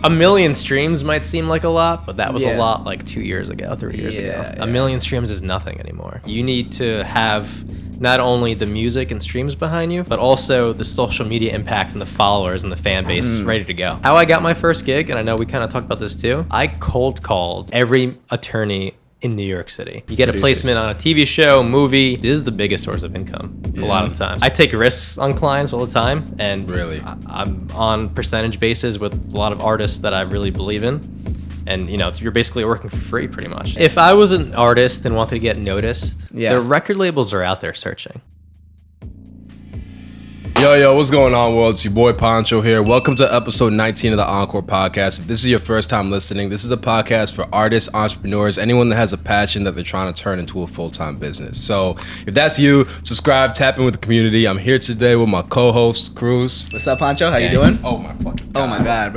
A million streams might seem like a lot, but that was a lot like 2 years ago, 3 years ago. A million streams is nothing anymore. You need to have not only the music and streams behind you, but also the social media impact and the followers and the fan base ready to go. How I got my first gig, and I know we kind of talked about this too, I cold called every attorney in New York City. You get a placement on a TV show, movie. This is the biggest source of income a lot of the time. I take risks on clients all the time, and I'm on percentage basis with a lot of artists that I really believe in. And you're basically working for free pretty much. If I was an artist and wanted to get noticed, the record labels are out there searching. Yo, what's going on, world? It's your boy Poncho here. Welcome to episode 19 of the Encore Podcast. If this is your first time listening, this is a podcast for artists, entrepreneurs, anyone that has a passion that they're trying to turn into a full-time business. So if that's you, subscribe, tap in with the community. I'm here today with my co-host, Cruz. What's up, Poncho? How you doing? Oh, my fucking God. Oh, my God,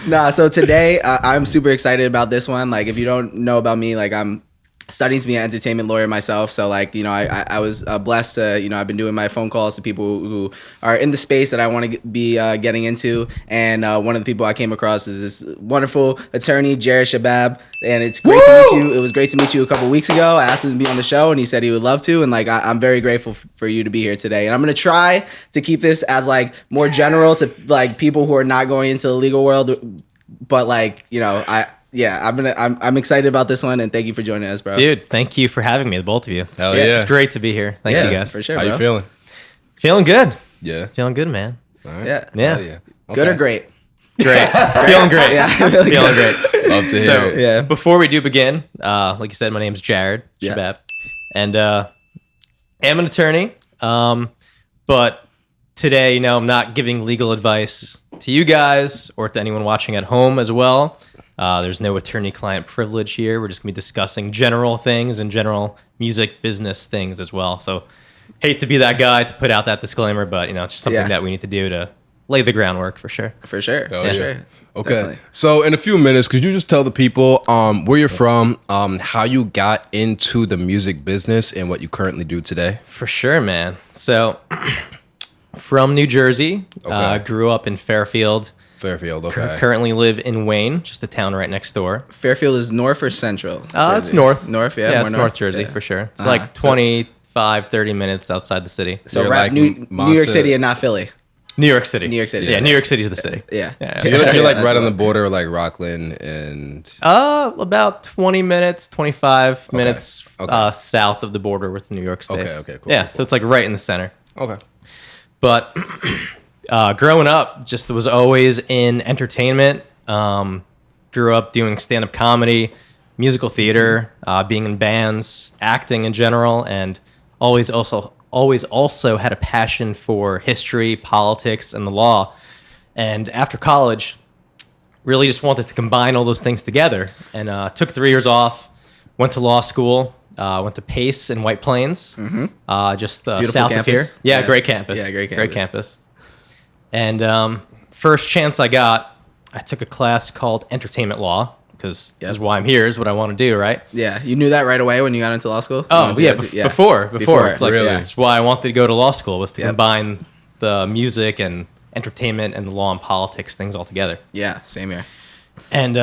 bro. So today, I'm super excited about this one. Like, if you don't know about me, like, I'm studying to be an entertainment lawyer myself, so like I was blessed to I've been doing my phone calls to people who are in the space that I want to be getting into, and one of the people I came across is this wonderful attorney, Jared Shababb, and it's great to meet you. It was great to meet you a couple weeks ago. I asked him to be on the show, and he said he would love to, and like I'm very grateful for you to be here today. And I'm gonna try to keep this as like more general to like people who are not going into the legal world, but like I'm excited about this one, and thank you for joining us, bro. Dude, thank you for having me, the both of you. Hell yeah. It's great to be here. Thank you guys. For sure, How bro. you feeling? Feeling good. Yeah. Feeling good, man. All right. Yeah. Yeah. Okay. Good or great? Great. Feeling great. Yeah. Feeling great. Love to hear So, it. before we do begin, like you said, my name's Jared Shababb, and I'm an attorney, but today, I'm not giving legal advice to you guys or to anyone watching at home as well. There's no attorney-client privilege here. We're just going to be discussing general things and general music business things as well. So, hate to be that guy to put out that disclaimer, but, it's just something that we need to do to lay the groundwork for sure. For sure. Oh, For yeah. sure. Okay. Definitely. So in a few minutes, could you just tell the people where you're from, how you got into the music business, and what you currently do today? For sure, man. So, from New Jersey, grew up in Fairfield. Fairfield, okay. Currently live in Wayne, just the town right next door. Fairfield is north or central? It's north. North, yeah. Yeah, more it's North Jersey for sure. It's Uh-huh. like 25, 30 minutes outside the city. So You're right, like New York City and not Philly. New York City. New York City. Yeah, New York City's the city. Yeah. So you're like That's right on the lovely. border of like Rockland and... About 20 minutes, 25 minutes Okay. south of the border with New York State. Okay, cool. Yeah, cool, so it's like right in the center. Okay. But growing up, just was always in entertainment. Grew up doing stand-up comedy, musical theater, being in bands, acting in general, and always also had a passion for history, politics, and the law. And after college, really just wanted to combine all those things together, and took 3 years off, went to law school. Went to Pace in White Plains, just south campus. of here. Yeah, great campus. Yeah, great Great campus. And first chance I got, I took a class called Entertainment Law, because this is why I'm here, is what I want to do, right? Yeah. You knew that right away when you got into law school? Oh, yeah, before. It's like, Really? that's why I wanted to go to law school, was to combine the music and entertainment and the law and politics things all together. Yeah, same here. And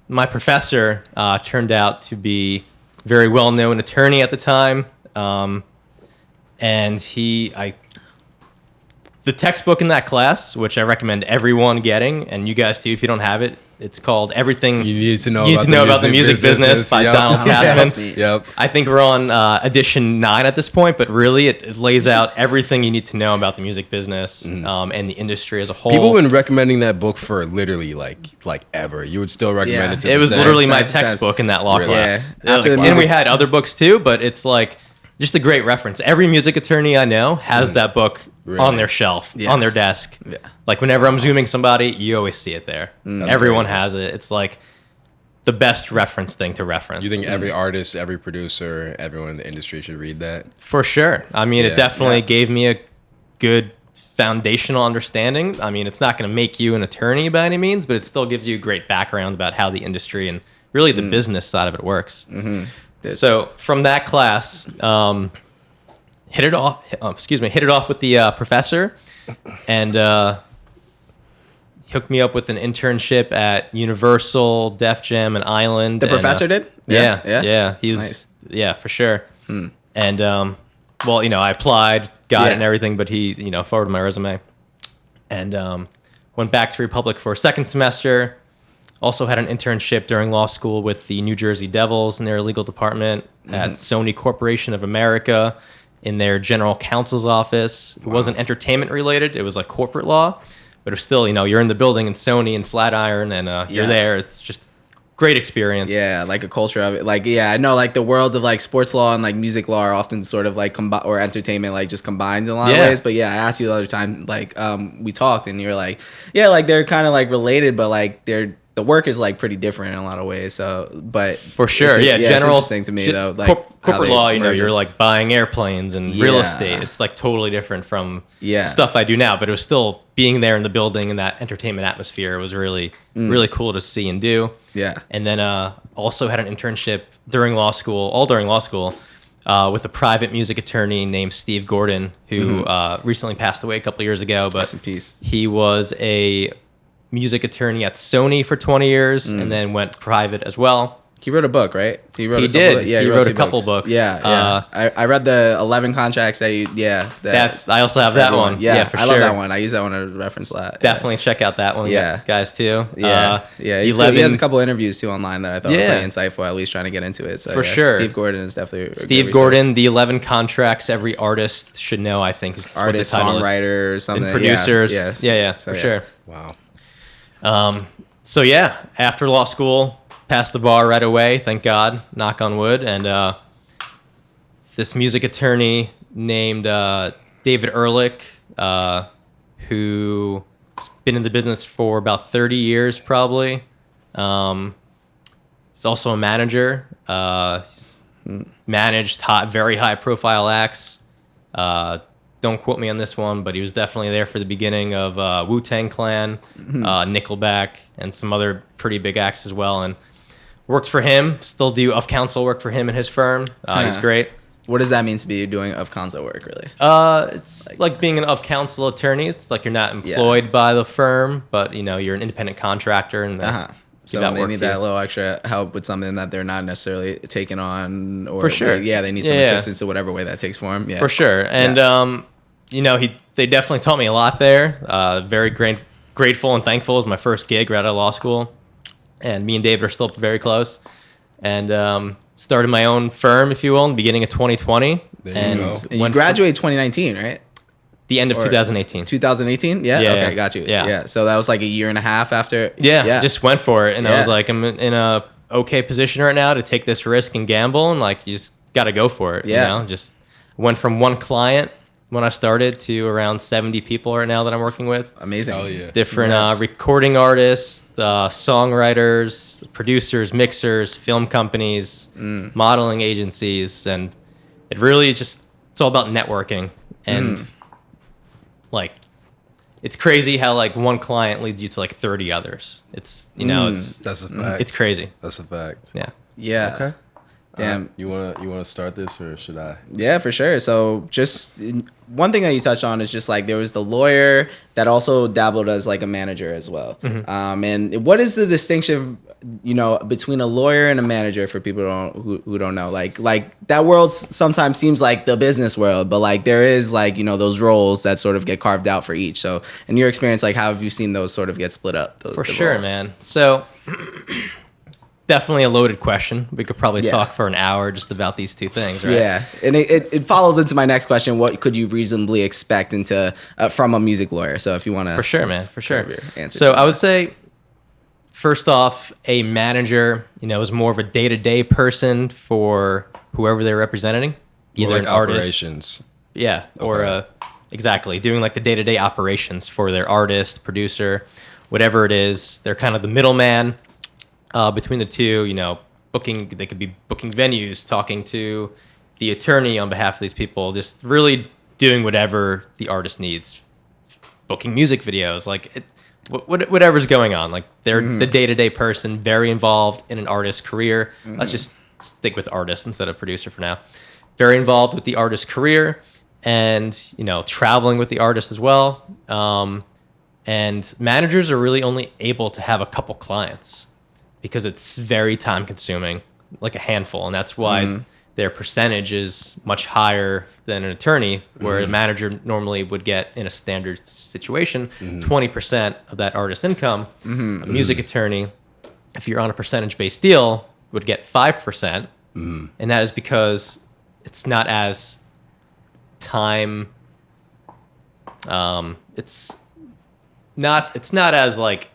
my professor turned out to be very well-known attorney at the time, and the textbook in that class, which I recommend everyone getting, and you guys too if you don't have it, it's called Everything You Need to Know, About the Music Business by Yep. Donald Passman. Yep. I think we're on edition 9 at this point, but really it lays out everything you need to know about the music business and the industry as a whole. People have been recommending that book for literally like ever. You would still recommend it to It this was day? literally my Makes sense. textbook in that law Really? class. Yeah. After the And music- we had other books too, but it's like just a great reference. Every music attorney I know has that book Really? on their shelf, Yeah. on their desk. Yeah. Like whenever I'm Zooming somebody, you always see it there. That's Everyone crazy. has it. It's like the best reference thing to reference. You think every artist, every producer, everyone in the industry should read that? For sure. I mean, Yeah. it definitely gave me a good foundational understanding. I mean, it's not going to make you an attorney by any means, but it still gives you a great background about how the industry and really the business side of it works. Mm-hmm. So from that class, hit it off with the professor. and hooked me up with an internship at Universal, Def Jam, and Island. The professor did? Yeah. He's nice. Yeah, for sure. And well, I applied, got it and everything, but he, forwarded my resume, and went back to Republic for a second semester. Also had an internship during law school with the New Jersey Devils in their legal department at Sony Corporation of America in their general counsel's office. It wasn't entertainment related. It was like corporate law, but it was still, you're in the building in Sony and Flatiron and you're there. It's just great experience. Yeah, like a culture of it. Like, yeah, I know like the world of like sports law and like music law are often sort of like or entertainment like just combined in a lot of ways. But yeah, I asked you the other time, like we talked and you were like, yeah, like they're kind of like related, but like the work is like pretty different in a lot of ways. So, but for sure, general it's interesting to me though. Like corporate law, you're like buying airplanes and real estate. It's like totally different from stuff I do now. But it was still being there in the building in that entertainment atmosphere. It was really really cool to see and do. Yeah. And then also had an internship during law school, with a private music attorney named Steve Gordon, who recently passed away a couple of years ago. But rest in peace. He was a music attorney at Sony for 20 years and then went private as well. He wrote a book, right? He wrote a couple books. Yeah. I read the 11 contracts that you, I also have that one. Yeah, for I sure. love that one. I use that one as a reference a lot. Definitely check out that one, guys, too. Yeah. He has a couple interviews, too, online that I thought were pretty insightful, at least trying to get into it. So, for sure. Steve Gordon is definitely Steve Gordon, the 11 contracts every artist should know, I think. Is artist, songwriter, or something. And producers. Yeah, for sure. Wow. So, after law school, passed the bar right away, thank God, knock on wood. And this music attorney named David Ehrlich, who's been in the business for about 30 years probably. He's also a manager. He's managed very high-profile acts. Don't quote me on this one, but he was definitely there for the beginning of Wu-Tang Clan, Nickelback, and some other pretty big acts as well. And worked for him, still do of-counsel work for him and his firm. He's great. What does that mean to be doing of-counsel work, really? It's like being an of-counsel attorney. It's like you're not employed by the firm, but, you're an independent contractor. And so they need that little extra help with something that they're not necessarily taking on. Or for sure. They need some assistance in whatever way that takes for them. Yeah. For sure. And, they definitely taught me a lot there. Very grateful and thankful. It was my first gig right out of law school. And me and David are still very close. And started my own firm, if you will, in the beginning of 2020. There you go. And you graduated 2019, right? The end of 2018. 2018? Yeah? Okay, got you. Yeah. So that was like a year and a half after. Yeah. Just went for it. And I was like, I'm in a okay position right now to take this risk and gamble. And like, you just got to go for it. Yeah. Just went from one client when I started to around 70 people right now that I'm working with. Amazing. Oh, yeah. Different recording artists, songwriters, producers, mixers, film companies, modeling agencies. And it really it's all about networking. And like, it's crazy how like one client leads you to like 30 others. It's, that's a fact. It's crazy. That's a fact. Yeah. Yeah. Okay. Damn. You wanna start this or should I? Yeah, for sure. So just one thing that you touched on is just like there was the lawyer that also dabbled as like a manager as well. And what is the distinction, between a lawyer and a manager for people who don't know? Like that world sometimes seems like the business world, but like there is like, those roles that sort of get carved out for each. So in your experience, like how have you seen those sort of get split up? For sure, roles? Man. So definitely a loaded question. We could probably talk for an hour just about these two things, right? Yeah, and it follows into my next question. What could you reasonably expect from a music lawyer? So if you want to... For sure, man. For sure. So I would say, first off, a manager, is more of a day-to-day person for whoever they're representing. Either like an operations. Artist. Yeah, or exactly. Doing like the day-to-day operations for their artist, producer, whatever it is. They're kind of the middleman. Between the two, they could be booking venues, talking to the attorney on behalf of these people, just really doing whatever the artist needs, booking music videos, like whatever's going on. Like they're the day-to-day person, very involved in an artist's career. Let's just stick with artist instead of producer for now. Very involved with the artist's career, and traveling with the artist as well. And managers are really only able to have a couple clients because it's very time consuming, like a handful, and that's why their percentage is much higher than an attorney, where a manager normally would get, in a standard situation, 20% of that artist's income. A music attorney, if you're on a percentage-based deal, would get 5%, and that is because it's not as time. It's not as like,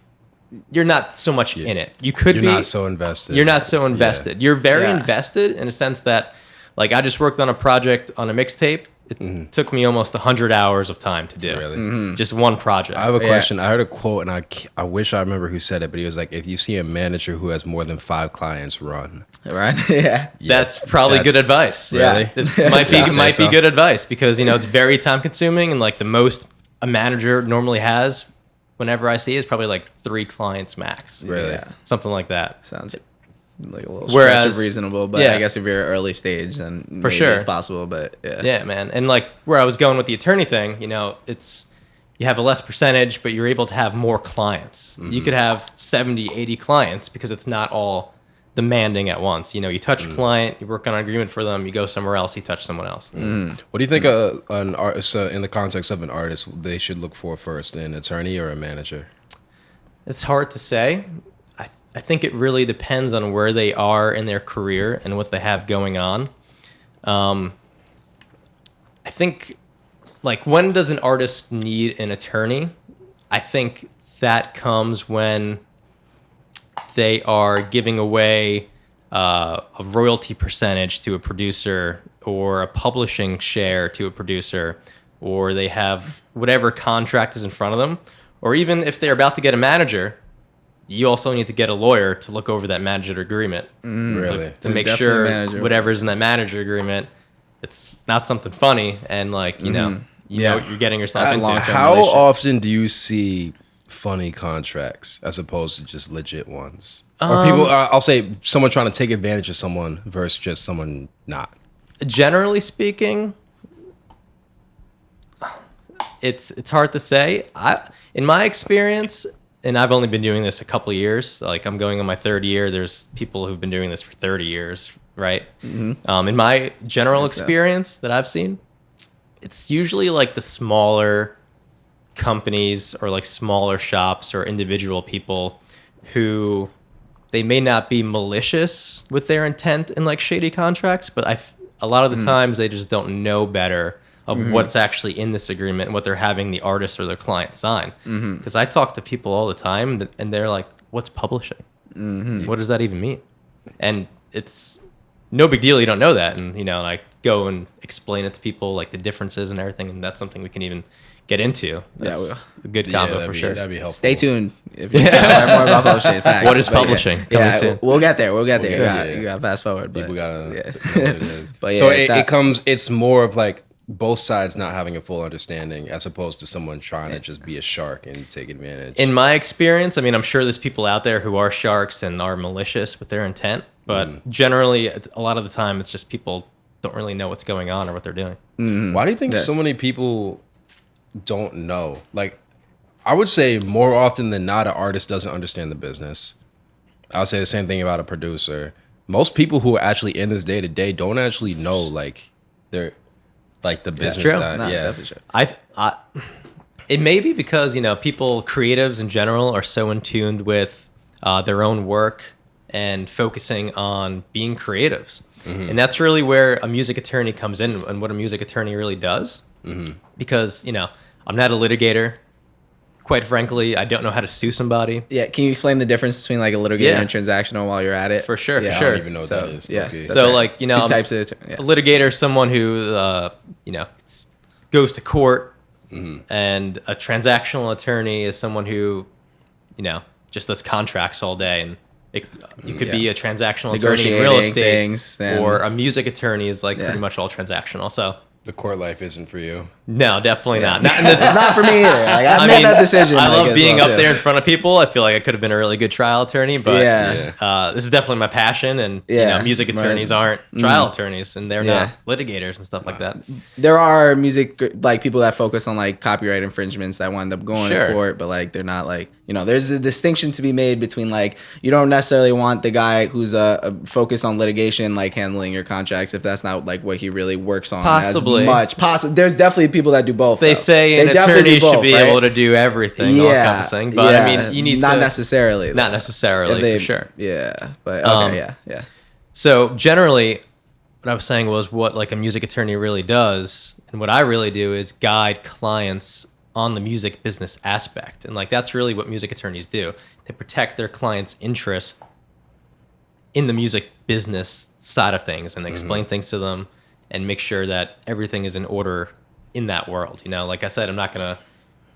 you're not so much in it. You're not so invested. You're not so invested. You're very invested in a sense that, like, I just worked on a project on a mixtape. It took me almost 100 hours of time to do. Really? Just one project. I have a question. I heard a quote, and I wish I remember who said it, but he was like, if you see a manager who has more than 5 clients, run. Right? Yeah. That's probably good advice. Really? This might be good advice because, it's very time consuming, and like the most a manager normally has, whenever I see, is probably like 3 clients max. Really? Yeah. Something like that. Sounds like a little stretch of reasonable, but yeah. I guess if you're early stage, then maybe for sure it's possible. But yeah, man. And like where I was going with the attorney thing, it's you have a less percentage, but you're able to have more clients. You could have 70, 80 clients because it's not all demanding at once. You touch a client, you work on an agreement for them, you go somewhere else, you touch someone else. What do you think an artist, in the context of an artist, they should look for first, an attorney or a manager? It's hard to say. I think it really depends on where they are in their career and what they have going on. I think, like, when does an artist need an attorney? I think that comes when they are giving away a royalty percentage to a producer, or a publishing share to a producer, or they have whatever contract is in front of them, or even if they're about to get a manager, you also need to get a lawyer to look over that manager agreement. Really? To make sure whatever's in that manager agreement, it's not something funny, and like, you know what you're getting yourself into. How often do you see funny contracts as opposed to just legit ones? Or people, I'll say someone trying to take advantage of someone versus just someone not. Generally speaking, it's hard to say. In my experience, and I've only been doing this a couple of years, like I'm going on my 3rd year. There's people who've been doing this for 30 years, right? In my general experience that I've seen, it's usually like the smaller companies or like smaller shops or individual people who they may not be malicious with their intent in like shady contracts, but a lot of the times they just don't know better of what's actually in this agreement and what they're having the artist or their client sign. Because I talk to people all the time and they're like, what's publishing? What does that even mean? And it's no big deal. You don't know that. And, I go and explain it to people, like the differences and everything. And that's something we can even get into. That's a good combo for sure. That'd be helpful. Stay tuned if you want to learn more about publishing. Fact. What is publishing? Yeah, we'll get there. We'll get there. You got to fast forward. People gotta know what it is. But so it's more of like both sides not having a full understanding as opposed to someone trying to just be a shark and take advantage. In my experience, I mean, I'm sure there's people out there who are sharks and are malicious with their intent, but generally, a lot of the time, it's just people don't really know what's going on or what they're doing. Why do you think so many people don't know? Like, I would say more often than not, an artist doesn't understand the business. I would say the same thing about a producer. Most people who are actually in this day to day don't actually know like they're like the business. It may be because people, creatives in general, are so in tune with their own work and focusing on being creatives, and that's really where a music attorney comes in and what a music attorney really does. Because I'm not a litigator. Quite frankly, I don't know how to sue somebody. Yeah, can you explain the difference between like a litigator and transactional while you're at it? For sure, I don't even know what that is. Yeah. Okay. So like two types of a litigator is someone who goes to court, and a transactional attorney is someone who just does contracts all day, and you could be a transactional attorney in real estate, or a music attorney is like pretty much all transactional. So the court life isn't for you. No, definitely not. And this It's not for me either. Like I made that decision. I love as being well, up there in front of people. I feel like I could have been a really good trial attorney, but this is definitely my passion. And music attorneys aren't trial attorneys, and they're not litigators and stuff like that. There are music like people that focus on like copyright infringements that wind up going to court, but like they're not like, there's a distinction to be made between like you don't necessarily want the guy who's focused on litigation like handling your contracts if that's not like what he really works on as much. There's definitely people that do both. They say an attorney should be able to do everything, all encompassing, but I mean, you need not necessarily, for sure. Yeah, but okay, yeah. So generally, what I was saying was what like a music attorney really does, and what I really do is guide clients on the music business aspect, and like that's really what music attorneys do. They protect their clients' interest in the music business side of things, and explain things to them, and make sure that everything is in order in that world. Like I said, I'm not gonna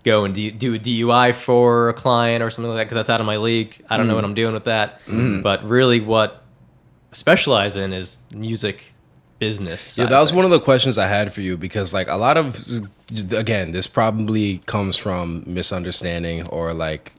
go and do a DUI for a client or something like that because that's out of my league. I don't know what I'm doing with that. But really, what I specialize in is music business. Yeah, that was one of the questions I had for you, because like a lot of, again, this probably comes from misunderstanding or like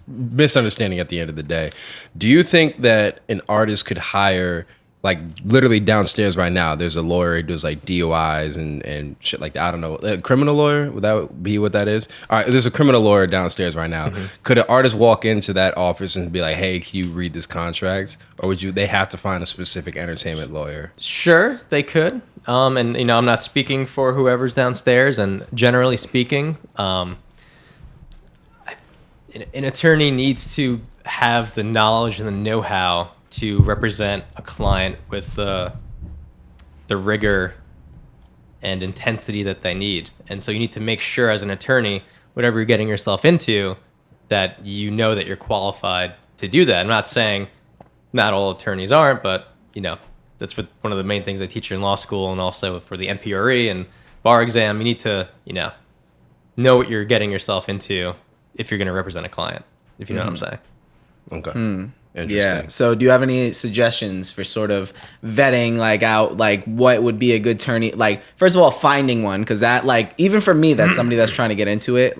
misunderstanding at the end of the day. Do you think that an artist could hire, like literally downstairs right now, there's a lawyer who does like DUIs and shit like that. I don't know. A criminal lawyer? Would that be what that is? All right, there's a criminal lawyer downstairs right now. Could an artist walk into that office and be like, hey, can you read this contract? Or they have to find a specific entertainment lawyer? Sure, they could. And I'm not speaking for whoever's downstairs, and generally speaking, an attorney needs to have the knowledge and the know-how to represent a client with the rigor and intensity that they need. And so you need to make sure as an attorney, whatever you're getting yourself into, that you know that you're qualified to do that. I'm not saying not all attorneys aren't, but that's one of the main things I teach in law school, and also for the NPRE and bar exam. You need to know what you're getting yourself into if you're going to represent a client, if you know what I'm saying. Okay. Yeah. So do you have any suggestions for sort of vetting out what would be a good attorney? Like, first of all, finding one, because that even for me, that's somebody that's trying to get into it.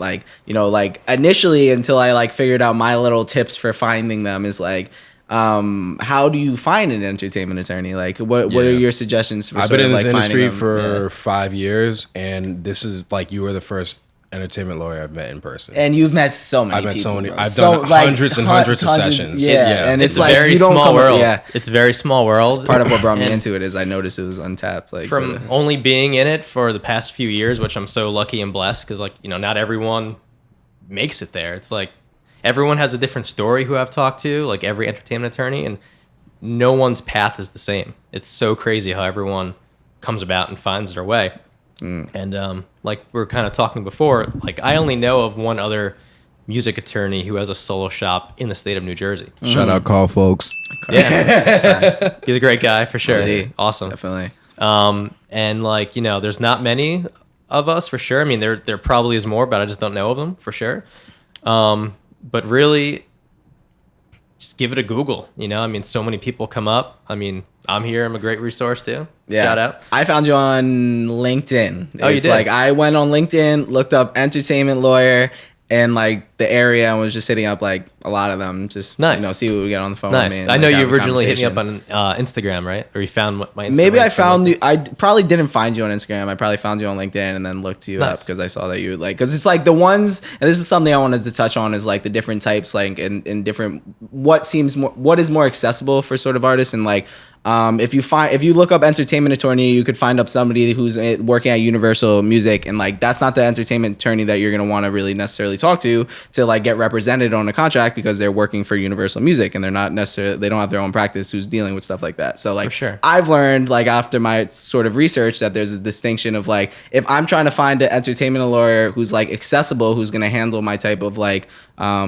Initially, until I figured out my little tips for finding them is how do you find an entertainment attorney? What are your suggestions for I've been in this industry them? for 5 years, and this is you were the first entertainment lawyer I've met in person. And you've met so many people. I've done hundreds and hundreds of sessions. Yeah. And it's very small world. Yeah. It's a very small world. It's part of what brought me into it is I noticed it was untapped. From only being in it for the past few years, which I'm so lucky and blessed, because not everyone makes it there. It's everyone has a different story who I've talked to, every entertainment attorney, and no one's path is the same. It's so crazy how everyone comes about and finds their way. And we were kind of talking before, I only know of one other music attorney who has a solo shop in the state of New Jersey. Shout out Carl Folks. Yeah, he's a great guy for sure. Awesome, definitely. And there's not many of us for sure. I mean, there probably is more, but I just don't know of them for sure. But really, just give it a Google. So many people come up. I mean, I'm here. I'm a great resource too. Yeah. Shout out. I found you on LinkedIn. Oh, you did? I went on LinkedIn, looked up entertainment lawyer and the area, and was just hitting up a lot of them. Just nice. See what we get on the phone. Nice. With me and, I know you originally hit me up on Instagram, right? Or you found my Instagram. Maybe I found you. I probably didn't find you on Instagram. I probably found you on LinkedIn and then looked you up because I saw that you because it's the ones, and this is something I wanted to touch on, is the different types, in different what is more accessible for sort of artists, and if you look up entertainment attorney, you could find up somebody who's working at Universal Music, and that's not the entertainment attorney that you're gonna want to really necessarily talk to get represented on a contract, because they're working for Universal Music and they don't have their own practice who's dealing with stuff like that. So for sure. I've learned after my sort of research that there's a distinction of if I'm trying to find an entertainment lawyer who's accessible, who's gonna handle my type of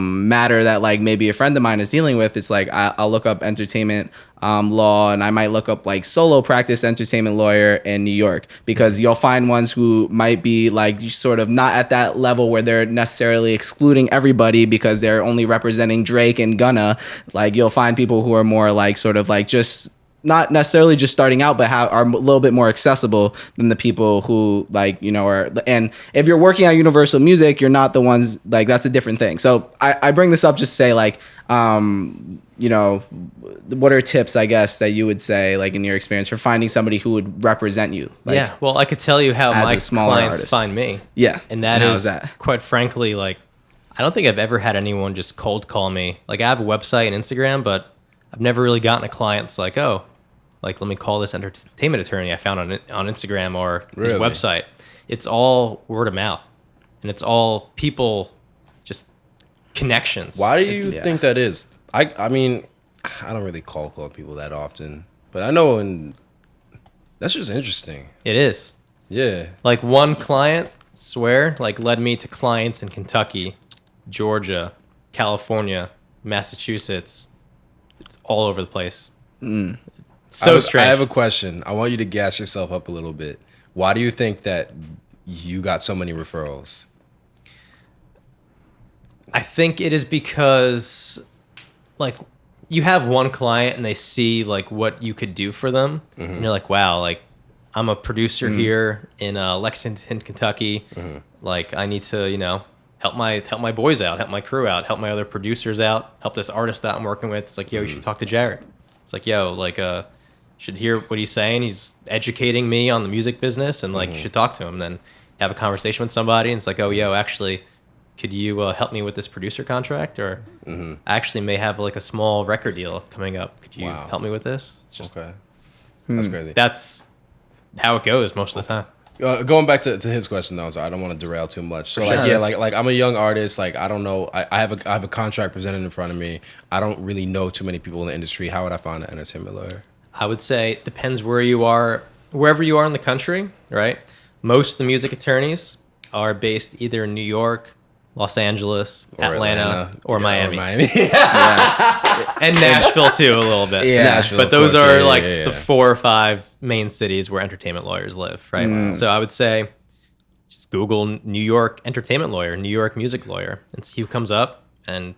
matter that maybe a friend of mine is dealing with, it's I'll look up entertainment law, and I might look up solo practice entertainment lawyer in New York, because you'll find ones who might be sort of not at that level where they're necessarily excluding everybody because they're only representing Drake and Gunna. You'll find people who are more sort of just not necessarily just starting out, but are a little bit more accessible than the people who like, you know, are. And if you're working on Universal Music, you're not the ones like, that's a different thing. So I bring this up just to say like, you know, what are tips, I guess, that you would say like in your experience for finding somebody who would represent you? Like, yeah, well, I could tell you how my clients find me. Yeah, and that is quite frankly, like, I don't think I've ever had anyone just cold call me. Like, I have a website and Instagram, but I've never really gotten a client that's like, oh, like, let me call this entertainment attorney I found on Instagram or his website. It's all word of mouth, and it's all people, just connections. Why do you think that is? I mean, I don't really call people that often, but I know, and that's just interesting. It is. Yeah. Like one client, swear, like led me to clients in Kentucky, Georgia, California, Massachusetts. It's all over the place. So strange. I have a question. I want you to gas yourself up a little bit. Why do you think that you got so many referrals? I think it is because, like, you have one client and they see like what you could do for them, and you're like, wow, like, I'm a producer here in Lexington, Kentucky. Like, I need to, you know, help my boys out, help my crew out, help my other producers out, help this artist that I'm working with. It's like, yo, you should talk to Jared. It's like, yo, like, should hear what he's saying. He's educating me on the music business, and like, you should talk to him. Then have a conversation with somebody, and it's like, oh, yo, actually, could you help me with this producer contract? Or I actually may have like a small record deal coming up. Could you help me with this? It's just, okay. That's crazy. That's how it goes most of the time. Going back to his question though, so I don't want to derail too much. So like I'm a young artist. Like, I don't know. I have a contract presented in front of me. I don't really know too many people in the industry. How would I find an entertainment lawyer? I would say it depends where you are, wherever you are in the country, right? Most of the music attorneys are based either in New York, Los Angeles, Atlanta, or Miami. And Nashville too, a little bit. Yeah, Nashville, but those are the 4 or 5 main cities where entertainment lawyers live, right? So I would say just Google New York entertainment lawyer, New York music lawyer, and see who comes up. And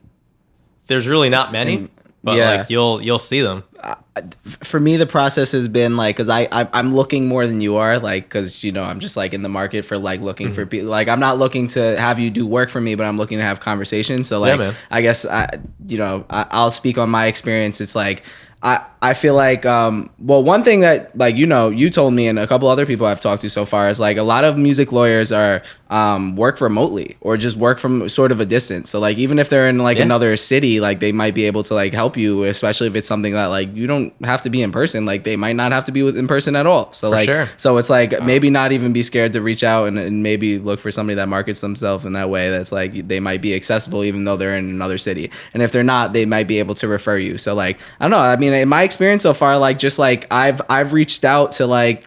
there's really not many, but like you'll see them. For me, the process has been like, because I'm looking more than you are, like, because, you know, I'm just like in the market for like looking for people. Like, I'm not looking to have you do work for me, but I'm looking to have conversations. So like, I guess I'll speak on my experience. It's like, I feel like, well, one thing that, like, you know, you told me and a couple other people I've talked to so far is like a lot of music lawyers are work remotely or just work from sort of a distance. So like, even if they're in like another city, like they might be able to like help you, especially if it's something that like you don't have to be in person. Like, they might not have to be in person at all. So like, so it's like maybe not even be scared to reach out and maybe look for somebody that markets themselves in that way. That's like, they might be accessible even though they're in another city. And if they're not, they might be able to refer you. So like, I don't know. I mean, in my experience so far, like, just like I've reached out to like,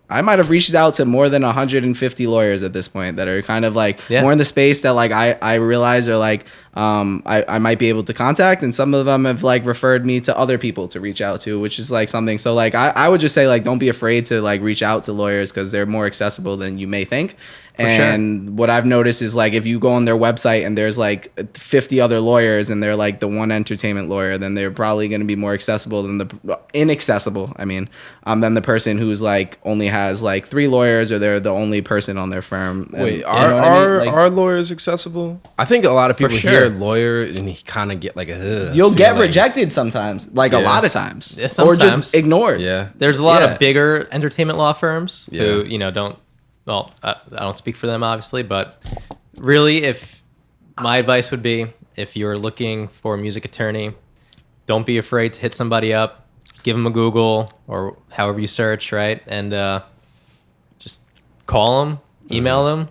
I might have reached out to more than 150 lawyers at this point that are kind of like more in the space that like I realize are like I might be able to contact, and some of them have like referred me to other people to reach out to, which is like something. So like I would just say like, don't be afraid to like reach out to lawyers because they're more accessible than you may think. And what I've noticed is like, if you go on their website and there's like 50 other lawyers and they're like the one entertainment lawyer, then they're probably going to be more accessible than inaccessible. I mean, than the person who's like only has like 3 lawyers or they're the only person on their firm. Wait, are lawyers accessible? I think a lot of people hear lawyer and he kind of get like you'll get rejected sometimes, like a lot of times, or just ignored. Yeah, there's a lot of bigger entertainment law firms who, you know, don't. Well, I don't speak for them, obviously, but really, if my advice would be, if you're looking for a music attorney, don't be afraid to hit somebody up, give them a Google or however you search, right? And just call them, email them,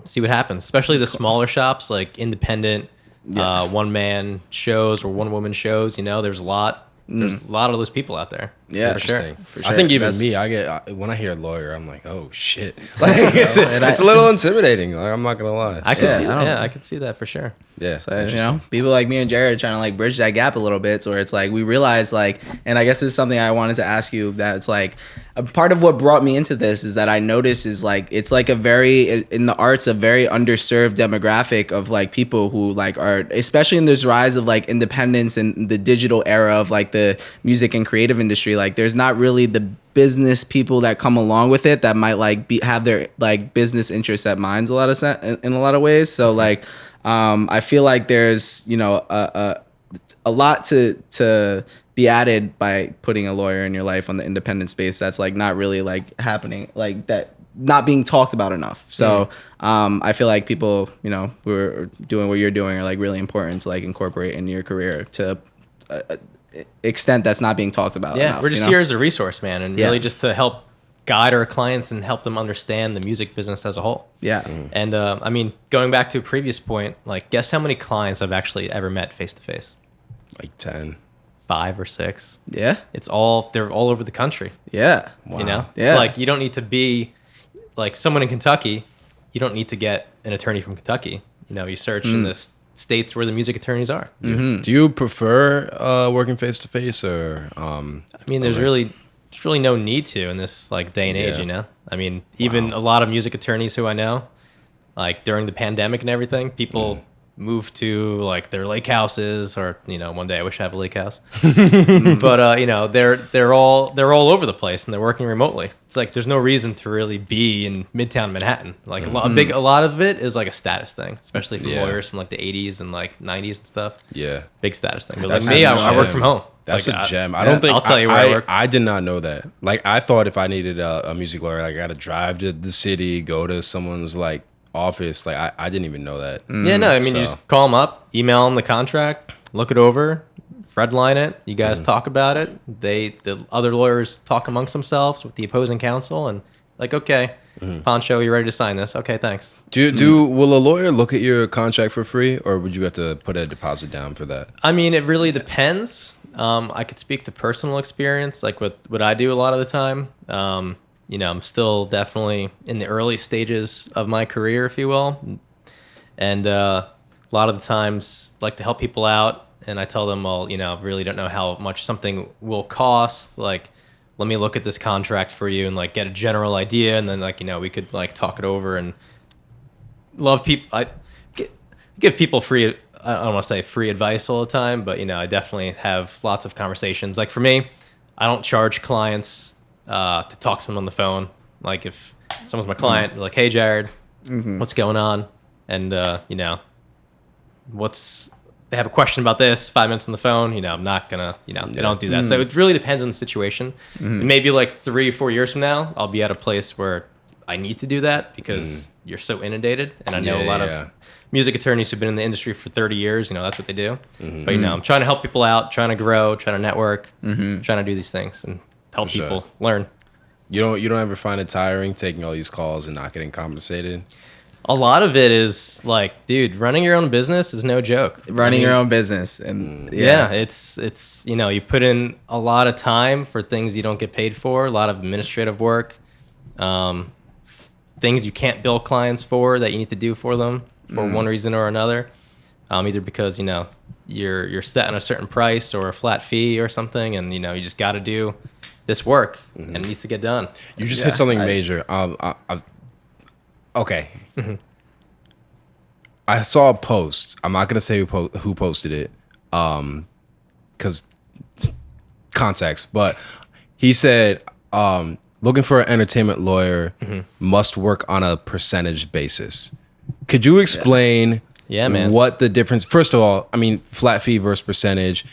see what happens. Especially the smaller shops, like independent one-man shows or one-woman shows. You know, there's a lot. There's a lot of those people out there. Yeah, for sure. I think even me, I get when I hear lawyer, I'm like, oh shit, like it's a little intimidating. Like, I'm not gonna lie. I can see that. Yeah, I can see that for sure. Yeah, so, you know, people like me and Jared are trying to like bridge that gap a little bit, where it's like we realize like, and I guess this is something I wanted to ask you, that it's like a part of what brought me into this is that I noticed is like it's like a very in the arts a very underserved demographic of like people who like are, especially in this rise of like independence and the digital era of like the music and creative industry. like there's not really the business people that come along with it that might like have their like business interests at minds in a lot of ways. So like I feel like there's, you know, a lot to be added by putting a lawyer in your life on the independent space that's like not really like happening, like that not being talked about enough. So I feel like people, you know, who are doing what you're doing are like really important to like incorporate in your career to extent that's not being talked about enough, we're just here as a resource, man, and really just to help guide our clients and help them understand the music business as a whole. And I mean, going back to a previous point, like guess how many clients I've actually ever met face to face? Like 10. 5 or 6. Yeah. They're all over the country. Yeah. Wow. You know? Yeah. It's like you don't need to be like someone in Kentucky. You don't need to get an attorney from Kentucky. You know, you search in the states where the music attorneys are. Do you prefer working face to face or I mean, there's really no need to in this like day and age, you know? I mean, even a lot of music attorneys who I know, like during the pandemic and everything, people moved to like their lake houses, or you know, one day I wish I have a lake house. But you know, they're all over the place and they're working remotely. It's like there's no reason to really be in Midtown Manhattan. Like a lot of it is like a status thing, especially for lawyers from like the 80s and like 90s and stuff. Yeah. Big status thing. But like me, I work from home. That's like, a gem. I don't think I'll tell you where I work. I did not know that. Like I thought if I needed a music lawyer, like, I got to drive to the city, go to someone's like office. Like I didn't even know that. Yeah, no, I mean, you just call them up, email them the contract, look it over, redline it. You guys talk about it. The other lawyers talk amongst themselves with the opposing counsel, and like, okay, Poncho, you ready to sign this? Okay, thanks. Will a lawyer look at your contract for free, or would you have to put a deposit down for that? I mean, it really depends. I could speak to personal experience, like what I do a lot of the time. You know, I'm still definitely in the early stages of my career, if you will. And a lot of the times like to help people out. And I tell them, well, you know, I really don't know how much something will cost. Like, let me look at this contract for you and like get a general idea. And then like, you know, we could like talk it over and I give people free, I don't want to say free advice all the time, but you know, I definitely have lots of conversations. Like for me, I don't charge clients to talk to them on the phone. Like if someone's my client, like, hey Jared, what's going on? And you know, they have a question about this, 5 minutes on the phone, you know, I'm not gonna, you know, they don't do that. So it really depends on the situation. And maybe like 3 or 4 years from now, I'll be at a place where I need to do that because you're so innovated. And I know a lot of music attorneys who've been in the industry for 30 years, you know, that's what they do. But, you know, I'm trying to help people out, trying to grow, trying to network, trying to do these things and help people learn. You don't ever find it tiring taking all these calls and not getting compensated? A lot of it is like, dude, running your own business is no joke. Your own business. And it's, you know, you put in a lot of time for things you don't get paid for, a lot of administrative work, things you can't bill clients for that you need to do for them for one reason or another. Either because, you know, you're set on a certain price or a flat fee or something, and, you know, you just got to do this work and it needs to get done. You just hit something major. Okay. I saw a post. I'm not gonna say who posted it, because context. But he said, looking for an entertainment lawyer must work on a percentage basis. Could you explain? Yeah, man. What the difference? First of all, I mean, flat fee versus percentage.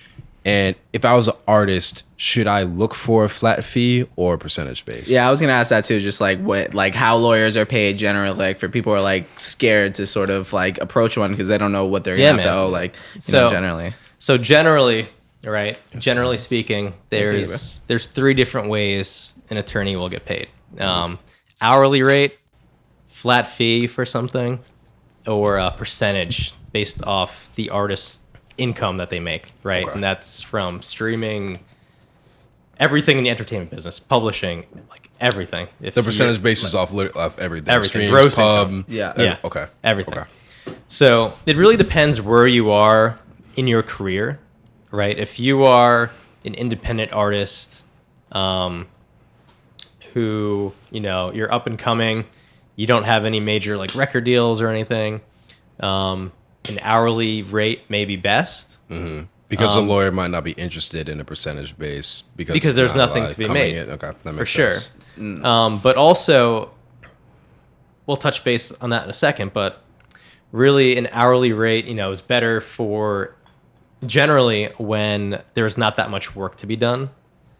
And if I was an artist, should I look for a flat fee or percentage base? Yeah, I was gonna ask that too. Just like how lawyers are paid generally, like for people who are like scared to sort of like approach one because they don't know what they're gonna have to owe. Like, generally. So generally, right? Generally speaking, there's 3 different ways an attorney will get paid: hourly rate, flat fee for something, or a percentage based off the artist's income that they make, right? Okay. And that's from streaming, everything in the entertainment business, publishing, like everything. If the percentage basis off everything. Everything. Streams, gross pub, income. Yeah. Okay. Everything. Okay. So it really depends where you are in your career, right? If you are an independent artist, who, you know, you're up and coming, you don't have any major like record deals or anything, an hourly rate may be best. Because the lawyer might not be interested in a percentage base because there's nothing to be made. Okay, that makes for sense. Sure. But also, we'll touch base on that in a second. But really, an hourly rate, is better for generally when there's not that much work to be done.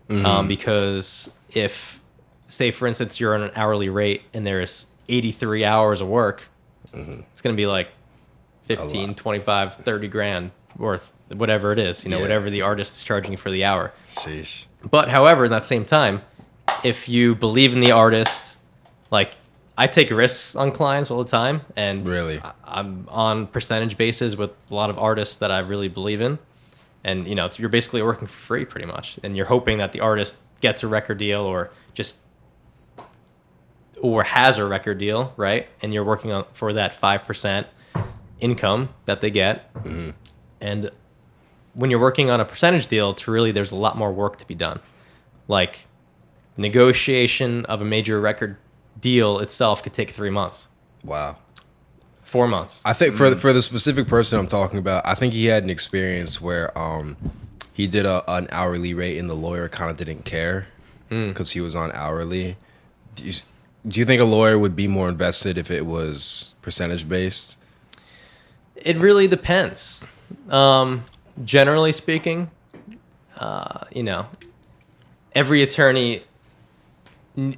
Because if, say, for instance, you're on an hourly rate and there's 83 hours of work, it's going to be like 15, 25, 30 grand worth. Whatever it is, whatever the artist is charging you for the hour. Sheesh. But however, in that same time, if you believe in the artist, like I take risks on clients all the time, and really, I'm on percentage basis with a lot of artists that I really believe in, and you're basically working for free pretty much, and you're hoping that the artist gets a record deal or has a record deal, right? And you're working on for that 5% income that they get, and when you're working on a percentage deal, there's a lot more work to be done. Like negotiation of a major record deal itself could take 3 months. Wow. 4 months. I think for the specific person I'm talking about, I think he had an experience where he did an hourly rate and the lawyer kind of didn't care because he was on hourly. Do you think a lawyer would be more invested if it was percentage based? It really depends. Generally speaking, every attorney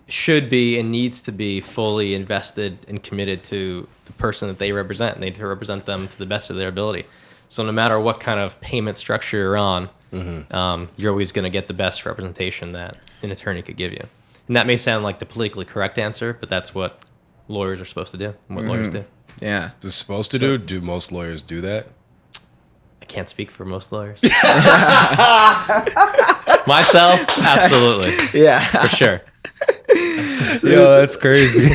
should be and needs to be fully invested and committed to the person that they represent, and they need to represent them to the best of their ability. So no matter what kind of payment structure you're on, you're always going to get the best representation that an attorney could give you. And that may sound like the politically correct answer, but that's what lawyers are supposed to do and what lawyers do. Yeah. Is it supposed to do? Do most lawyers do that? Can't speak for most lawyers. Myself, absolutely. Yeah. For sure. Yo, that's crazy.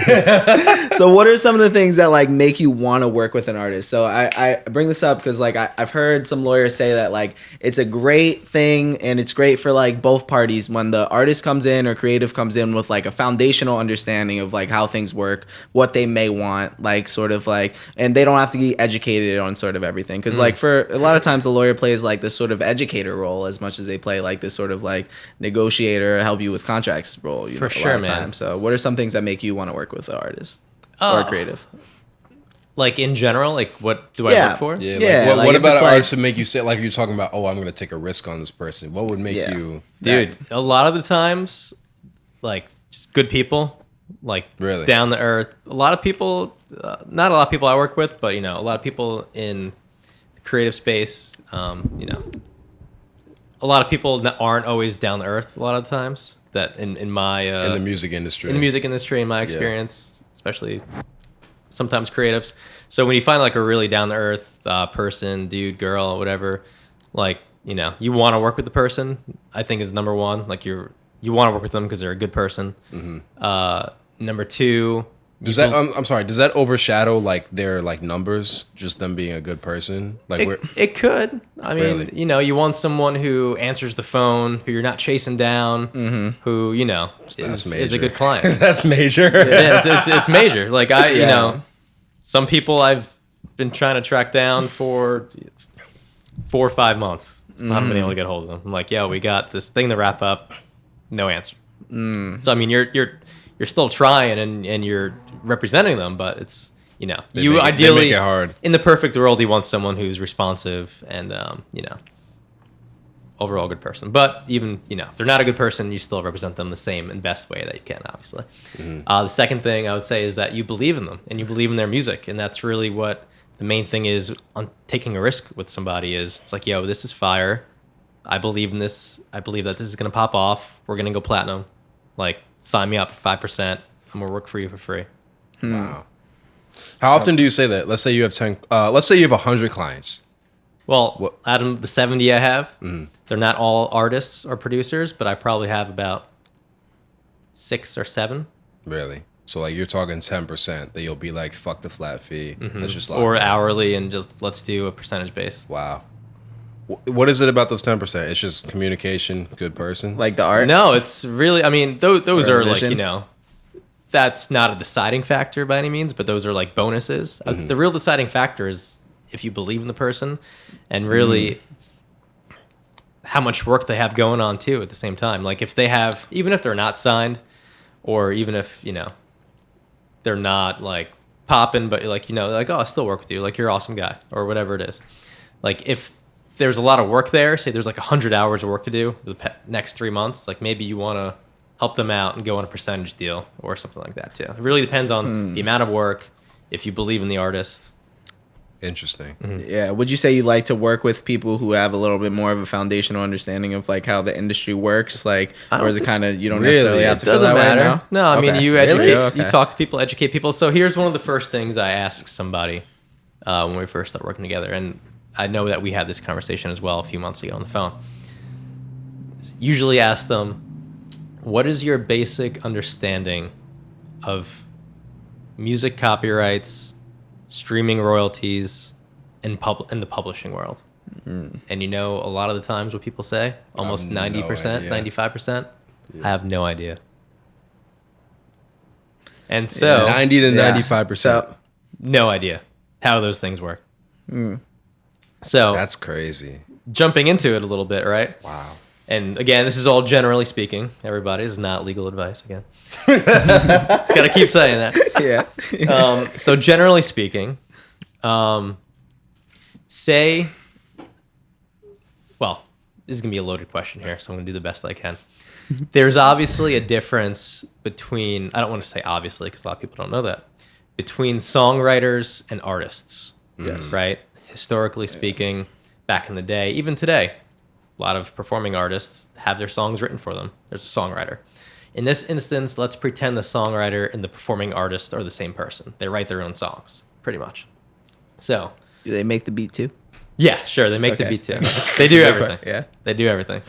So what are some of the things that like make you want to work with an artist? So I bring this up because like I've heard some lawyers say that like it's a great thing and it's great for like both parties when the artist comes in or creative comes in with like a foundational understanding of like how things work, what they may want, like sort of like, and they don't have to be educated on sort of everything. Because like for a lot of times the lawyer plays like this sort of educator role as much as they play like this sort of like negotiator, help you with contracts role. For sure, man. So what are some things that make you want to work with an artist or a creative? Like in general, like what do I look for? Yeah. Like, what about an artist would make you say, like you're talking about, oh, I'm going to take a risk on this person. What would make you... Dude, a lot of the times, like just good people, like really down the earth. A lot of people, not a lot of people I work with, but a lot of people in the creative space, a lot of people aren't always down the earth a lot of times. That in my in the music industry, in my experience, especially sometimes creatives. So when you find like a really down to earth person, dude, girl, whatever, like you want to work with the person, I think is number one. Like you want to work with them because they're a good person. Number two, does that overshadow like their like numbers, just them being a good person? Like it could. I mean, really? You want someone who answers the phone, who you're not chasing down, who is a good client. That's major. Yeah, it's major. Like some people I've been trying to track down for 4 or 5 months. I haven't been able to get a hold of them. I'm like, yo, we got this thing to wrap up. No answer. So I mean, you're still trying and you're representing them, but it's ideally make it hard. In the perfect world, you want someone who's responsive and overall good person. But even if they're not a good person, you still represent them the same and best way that you can, obviously. The second thing I would say is that you believe in them and you believe in their music, and that's really what the main thing is on taking a risk with somebody. Is it's like, yo, this is fire. I believe in this. I believe that this is gonna pop off. We're gonna go platinum. Like, sign me up for 5%. I'm gonna work for you for free. Wow. How often do you say that? Let's say you have 10. Let's say you have 100 clients. Well, out of the 70 I have, they're not all artists or producers, but I probably have about 6 or 7. Really? So like you're talking 10% that you'll be like, fuck the flat fee. Let's just or hourly and just let's do a percentage base. Wow. What is it about those 10%? It's just communication, good person? Like the art? No, it's really, I mean, those are like, that's not a deciding factor by any means, but those are like bonuses. The real deciding factor is if you believe in the person and really how much work they have going on too at the same time. Like if they have, even if they're not signed, or even if, you know, they're not like popping, but like, you know, like, oh, I still work with you. Like you're an awesome guy or whatever it is. Like if there's a lot of work there, say there's like 100 hours of work to do the next 3 months, like maybe you want to help them out and go on a percentage deal or something like that too. It really depends on the amount of work, if you believe in the artist. Interesting. Mm-hmm. Yeah. Would you say you like to work with people who have a little bit more of a foundational understanding of like how the industry works? Like, or is it kind of, you don't necessarily have to feel that way now? No, I mean, you educate, Okay. you talk to people, educate people. So here's one of the first things I ask somebody when we first start working together. And I know that we had this conversation as well a few months ago on the phone. Usually ask them, what is your basic understanding of music copyrights, streaming royalties, in the publishing world? And you know, a lot of the times what people say, almost 90%, 95%, I have no idea. And so 90 to 95%. So, no idea how those things work. So that's crazy. Jumping into it a little bit, right? Wow. And again, this is all generally speaking. Everybody, is not legal advice again. Just gotta keep saying that. Yeah. So generally speaking, say, well, this is gonna be a loaded question here, so I'm gonna do the best I can. There's obviously a difference between, I don't want to say obviously because a lot of people don't know that, between songwriters and artists. Yes. Right? Historically speaking, back in the day, even today, a lot of performing artists have their songs written for them. There's a songwriter. In this instance, let's pretend the songwriter and the performing artist are the same person. They write their own songs, pretty much. So, Do they make the beat too? yeah, sure, they make the Okay. beat too. They do everything. Yeah. They do everything.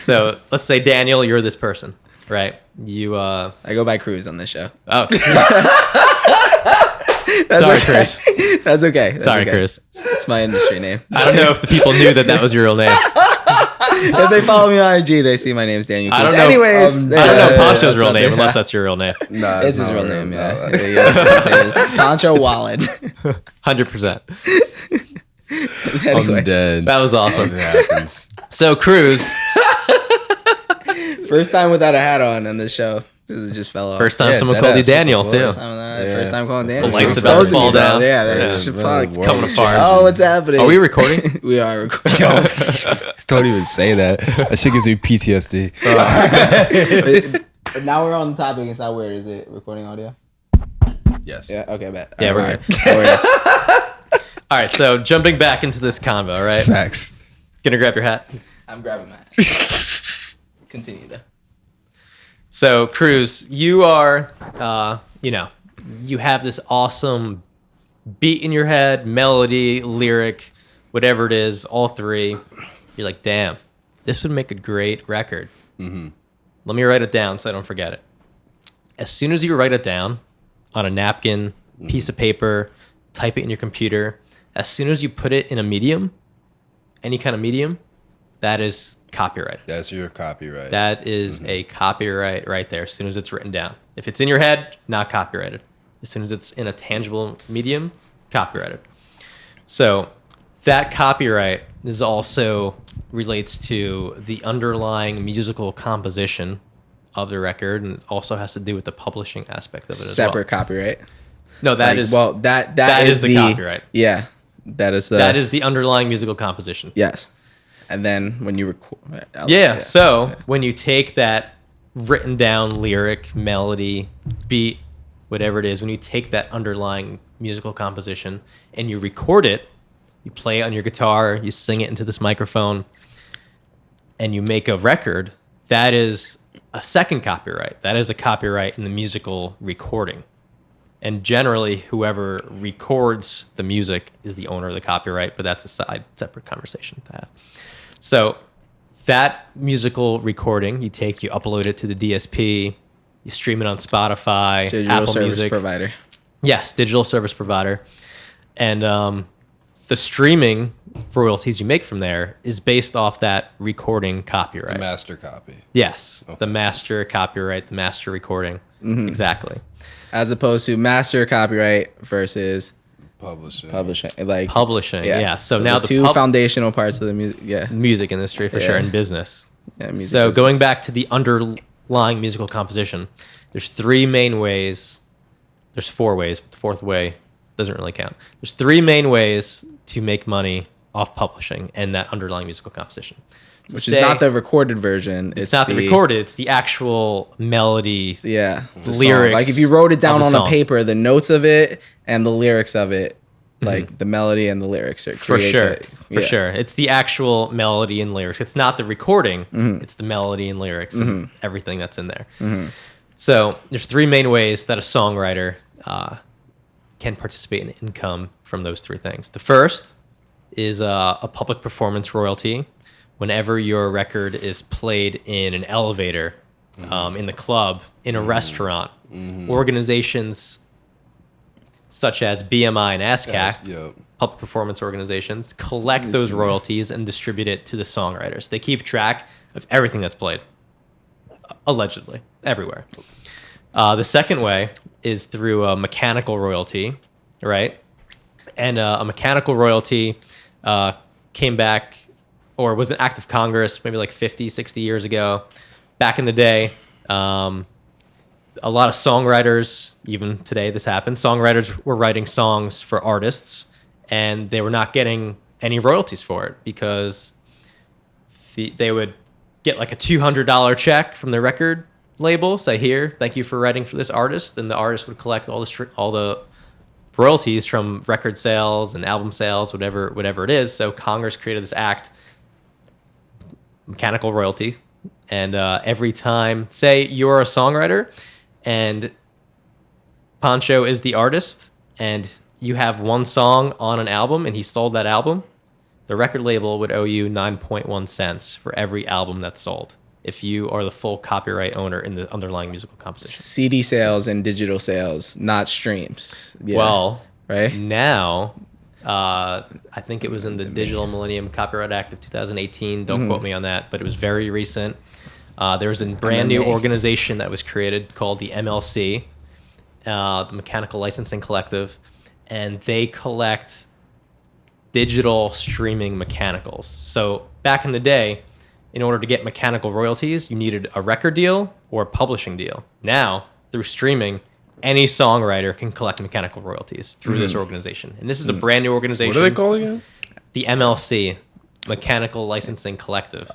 So, let's say, Daniel, you're this person, right? You, I go by Cruz on this show. oh, That's sorry, okay. Chris. That's okay. That's Sorry, okay. Chris. It's my industry name. I don't know if the people knew that was your real name. If they follow me on IG, they see my name's Daniel Cruz. I don't know. Anyways, I don't know yeah, Poncho's that's real name something. unless that's your real name. No, It's his not real real, name, no. yeah. Yes, it is. Poncho Wallen. 100%. Anyway, I'm dead. That was awesome. It happens. So, Cruz, first time without a hat on this show. This just fell off. first time Yeah, someone dead called you ass, what the Daniel, fuck? too. First time calling Daniel. The lights She's about to exposing fall me, bro. down. Yeah, that's Yeah. fucked. Coming apart. Oh, what's happening? Are we recording? We are recording. Don't even say that. That shit gives me PTSD. But now we're on the topic. It's not weird. Is it recording audio? Yes. Yeah. Okay. Bet. Yeah, we're Alright. good. All right, so jumping back into this convo, right? Facts. Gonna grab your hat. I'm grabbing my. Continue though. So, Cruz, you are, you know, you have this awesome beat in your head, melody, lyric, whatever it is, all three. You're like, damn, this would make a great record. Mm-hmm. Let me write it down so I don't forget it. As soon as you write it down on a napkin, piece of paper, type it in your computer, as soon as you put it in a medium, any kind of medium, that is copyrighted. That's your copyright. That is a copyright right there as soon as it's written down. If it's in your head, not copyrighted. As soon as it's in a tangible medium, copyrighted. So that copyright is also relates to the underlying musical composition of the record, and it also has to do with the publishing aspect of it as well. Separate copyright. No, that is that is the copyright. Yeah, that is the underlying musical composition. yes. And then when you record, So when you take that written down lyric, melody, beat, whatever it is, when you take that underlying musical composition and you record it, you play it on your guitar, you sing it into this microphone, and you make a record, that is a second copyright. That is a copyright in the musical recording. And generally, whoever records the music is the owner of the copyright, but that's a separate conversation to have. So that musical recording, you upload it to the DSP, you stream it on Spotify, digital Apple service Music. provider. Yes, digital service provider. And the streaming royalties you make from there is based off that recording copyright. The master copy. Yes, Okay. the master copyright, the master recording. Exactly. As opposed to master copyright versus Publishing. Publishing, yeah. So now the two foundational parts of the music industry for sure, and business. Yeah, music so business. Going back to the underlying musical composition, there's three main ways. There's four ways, but the fourth way doesn't really count. There's three main ways to make money off publishing and that underlying musical composition. So which is not the recorded version. It's not the recorded. It's the actual melody. Yeah, the lyrics. Like if you wrote it down on a paper, the notes of it and the lyrics of it, like the melody and the lyrics are for sure. For sure, it's the actual melody and lyrics. It's not the recording. It's the melody and lyrics and everything that's in there. So there's three main ways that a songwriter can participate in income from those three things. The first is a public performance royalty. Whenever your record is played in an elevator, in the club, in a restaurant, organizations such as BMI and ASCAP, public performance organizations, collect those royalties and distribute it to the songwriters. They keep track of everything that's played, allegedly, everywhere. The second way is through a mechanical royalty, right? And a mechanical royalty came back, or was an act of Congress maybe like 50, 60 years ago. Back in the day, a lot of songwriters, even today this happens, songwriters were writing songs for artists and they were not getting any royalties for it because they would get like a $200 check from the record label, say, here, thank you for writing for this artist. And the artist would collect all the royalties from record sales and album sales, whatever it is. So Congress created this act, mechanical royalty, and every time, say you're a songwriter and Poncho is the artist and you have one song on an album and he sold that album, the record label would owe you 9.1 cents for every album that's sold if you are the full copyright owner in the underlying musical composition. CD sales and digital sales, not streams. Yeah. Well, right now, I think it was in the Digital Millennium Copyright Act of 2018. Don't quote me on that, but it was very recent. There was a brand new organization that was created called the MLC, the Mechanical Licensing Collective, and they collect digital streaming mechanicals. So back in the day, in order to get mechanical royalties, you needed a record deal or a publishing deal. Now, through streaming, any songwriter can collect mechanical royalties through this organization. And this is a brand new organization. What are they called again? The MLC, Mechanical Licensing Collective.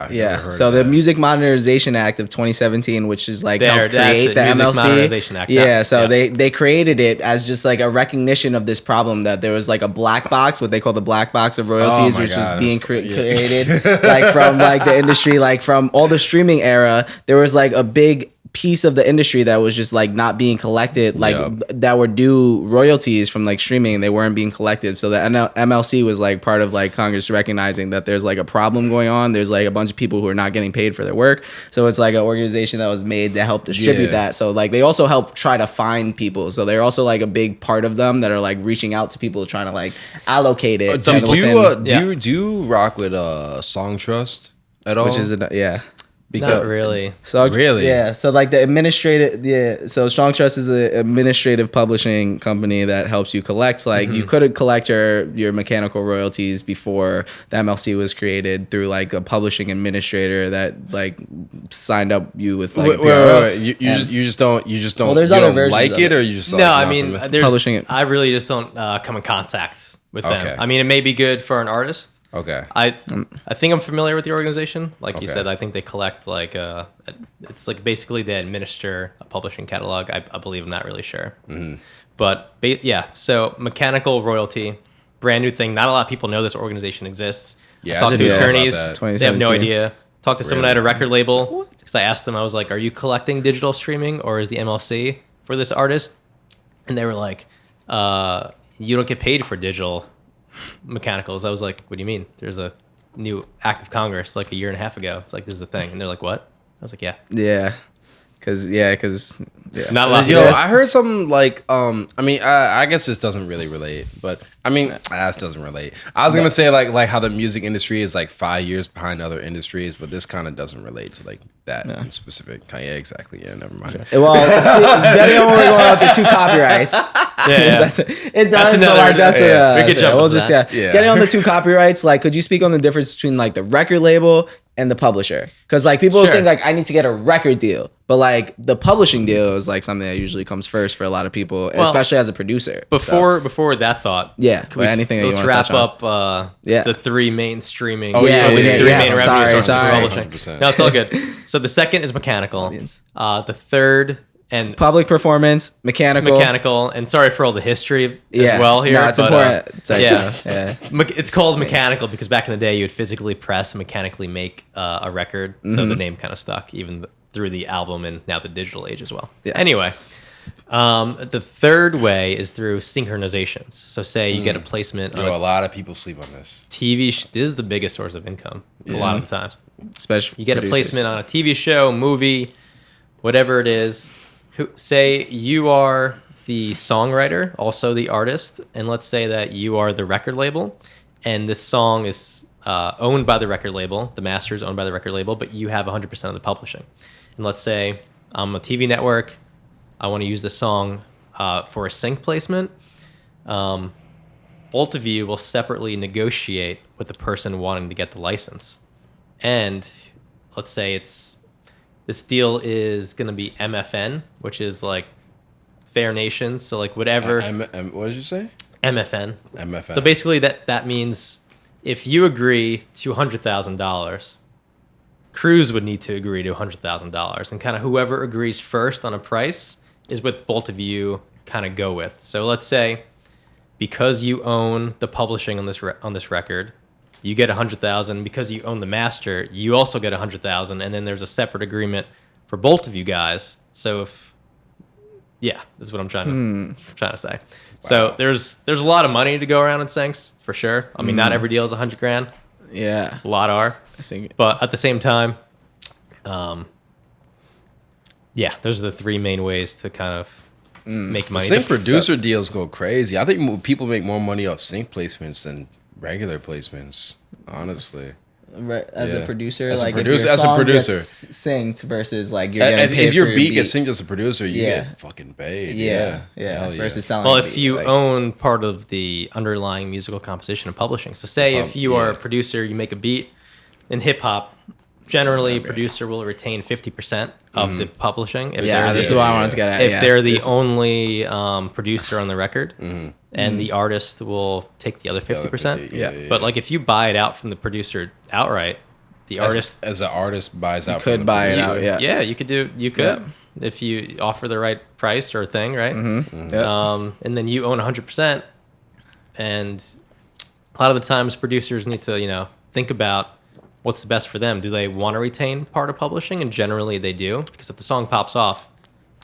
So the Music Modernization Act of 2017, which is like helped create the Music MLC. Modernization Act. They created it as just like a recognition of this problem that there was like a black box, what they call the black box of royalties, which was being created like from like the industry, like from all the streaming era. There was like a big piece of the industry that was just like not being collected, like that were due royalties from like streaming, they weren't being collected. So the MLC was like part of like Congress recognizing that there's like a problem going on. There's like a bunch of people who are not getting paid for their work. So it's like an organization that was made to help distribute that. So like they also help try to find people. So they're also like a big part of them that are like reaching out to people trying to like allocate it. Do you rock with Song Trust at all? Which is Not really. So so like the administrative, so Strong Trust is an administrative publishing company that helps you collect. Like you could collect your mechanical royalties before the MLC was created through like a publishing administrator that like signed up you with like. Wait. You just don't. Well, there's other versions like it, or you just no. I mean, there's publishing it. I really just don't come in contact with them. I mean, it may be good for an artist. Okay. I think I'm familiar with the organization. Like you said, I think they collect like it's like basically they administer a publishing catalog. I believe. I'm not really sure. But so mechanical royalty, brand new thing. Not a lot of people know this organization exists. Yeah, I talked to attorneys. They have no 2017. idea. Talked to someone at a record label because I asked them. I was like, "Are you collecting digital streaming or is the MLC for this artist?" And they were like, "You don't get paid for digital mechanicals." I was like, "What do you mean? There's a new act of Congress like a year and a half ago. It's like this is the thing." And they're like, "What?" I was like, "Yeah." Cause not a lot. Yo, I heard something like, I guess this doesn't really relate, but I mean, this doesn't relate. I was gonna say like how the music industry is like 5 years behind other industries, but this kind of doesn't relate to like that in specific. Yeah, exactly. Yeah, never mind. Well, it's better when we're going with the 2 copyrights. Yeah. It does, but like we could jump. We'll just getting on the 2 copyrights. Like, could you speak on the difference between like the record label and the publisher? Because like people think like I need to get a record deal, but like the publishing deal is like something that usually comes first for a lot of people, especially as a producer. Before that thought, anything. Let's wrap up the 3 main streaming. Oh yeah, the 3 main revenue sources for publishing. 100%. No, it's all good. So the second is mechanical. The third and public performance, mechanical, and sorry for all the history as well here. No, it's important. It's called mechanical because back in the day you would physically press and mechanically make a record, so the name kind of stuck even through the album and now the digital age as well. Anyway, the third way is through synchronizations. So say you get a placement. A lot of people sleep on this. This is the biggest source of income a lot of the times. Especially you get a placement on a TV show, movie, whatever it is. Say you are the songwriter, also the artist, and let's say that you are the record label, and this song is owned by the record label, the master is owned by the record label, but you have 100% of the publishing. And let's say I'm a TV network, I want to use the song for a sync placement. Both of you will separately negotiate with the person wanting to get the license. And let's say this deal is going to be MFN, which is like Fair Nations. So like whatever. What did you say? MFN. MFN. So basically that means if you agree to $100,000, Cruz would need to agree to $100,000. And kind of whoever agrees first on a price is what both of you kind of go with. So let's say because you own the publishing on this record, you get $100,000. Because you own the master, you also get $100,000, and then there's a separate agreement for both of you guys. So that's what I'm trying to say. Wow. So there's a lot of money to go around in syncs for sure. I mean, not every deal is $100,000. Yeah, a lot are, but at the same time, those are the 3 main ways to kind of make money. Sync producer deals go crazy. I think people make more money off sync placements than regular placements, honestly. As a producer, as like a producer, if your song gets synced versus like you're getting paid if your for beat gets synced as a producer, you get fucking paid. Versus selling. Well, if you own part of the underlying musical composition and publishing, so say if you are a producer, you make a beat in hip hop. Generally, a producer will retain 50% of the publishing. If this is what I wanted to get at. If they're the only producer on the record, and the artist will take the other 50%. But like if you buy it out from the producer outright, the artist as the artist buys out, could buy it out. Yeah, you could if you offer the right price or thing, right? And then you own 100%. And a lot of the times, producers need to think about what's the best for them. Do they want to retain part of publishing? And generally they do, because if the song pops off,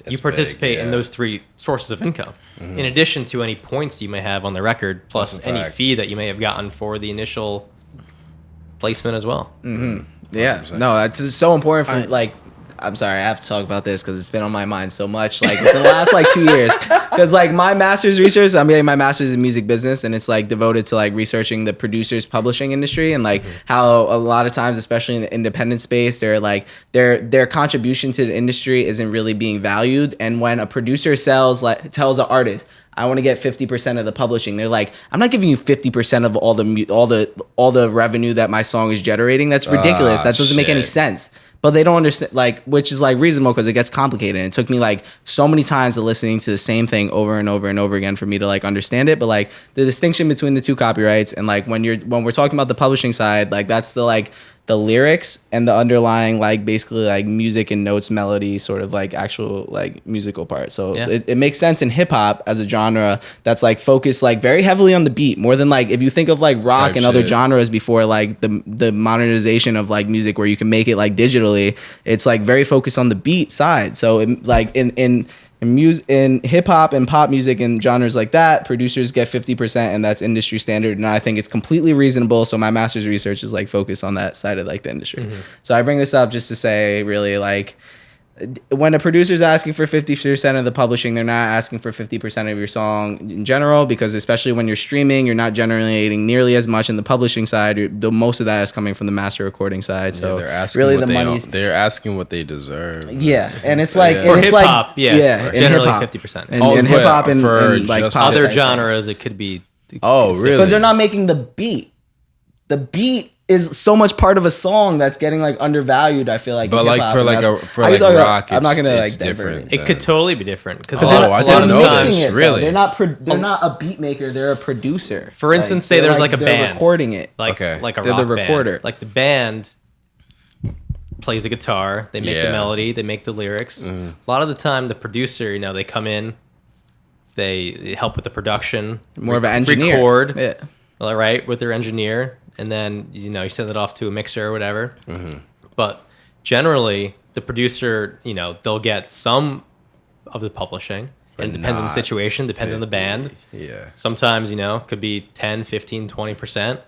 you participate in those 3 sources of income, in addition to any points you may have on the record, plus any fee that you may have gotten for the initial placement as well. Yeah, 100%. No, that's so important for I'm sorry, I have to talk about this because it's been on my mind so much, like the last 2 years. Because my master's research, I'm getting my master's in music business, and it's devoted to researching the producers publishing industry and how a lot of times, especially in the independent space, they're their contribution to the industry isn't really being valued. And when a producer tells an artist, I want to get 50% of the publishing, they're like, I'm not giving you 50% of all the revenue that my song is generating. That's ridiculous. That doesn't make any sense. But they don't understand, which is reasonable because it gets complicated. And it took me so many times of listening to the same thing over and over and over again for me to understand it. But the distinction between the 2 copyrights and when we're talking about the publishing side, that's the lyrics and the underlying basically music and notes, melody, sort of actual musical part. So it makes sense in hip hop as a genre that's focused very heavily on the beat, more than if you think of rock and other genres before the modernization of music where you can make it digitally, it's very focused on the beat side. So in hip hop and pop music and genres like that, producers get 50%, and that's industry standard. And I think it's completely reasonable. So my master's research is focused on that side of the industry. So I bring this up just to say, really, when a producer's asking for 50% of the publishing, they're not asking for 50% of your song in general, because especially when you're streaming, you're not generating nearly as much in the publishing side. Most of that is coming from the master recording side. So they're asking really they're asking what they deserve. Yeah, and it's like for hip hop, generally 50%. And hip hop and like pop other genres, it could be. Oh, really? Because they're not making the beat. The beat is so much part of a song that's getting like undervalued. I feel like, but like for rock, I'm not gonna it's like different. It could totally be different because I didn't know this. Really, they're not a beat maker. They're a producer. For instance, say there's like a band, they're recording it, like a they're rock the recorder. band. Like the band plays a guitar, they make the melody, they make the lyrics. A lot of the time, the producer, they come in, they help with the production, more of an engineer, record, right, with their engineer. And then, you send it off to a mixer or whatever. Mm-hmm. But generally, the producer, they'll get some of the publishing. And it depends on the situation, depends on the band. Yeah. Sometimes, could be 10, 15, 20%.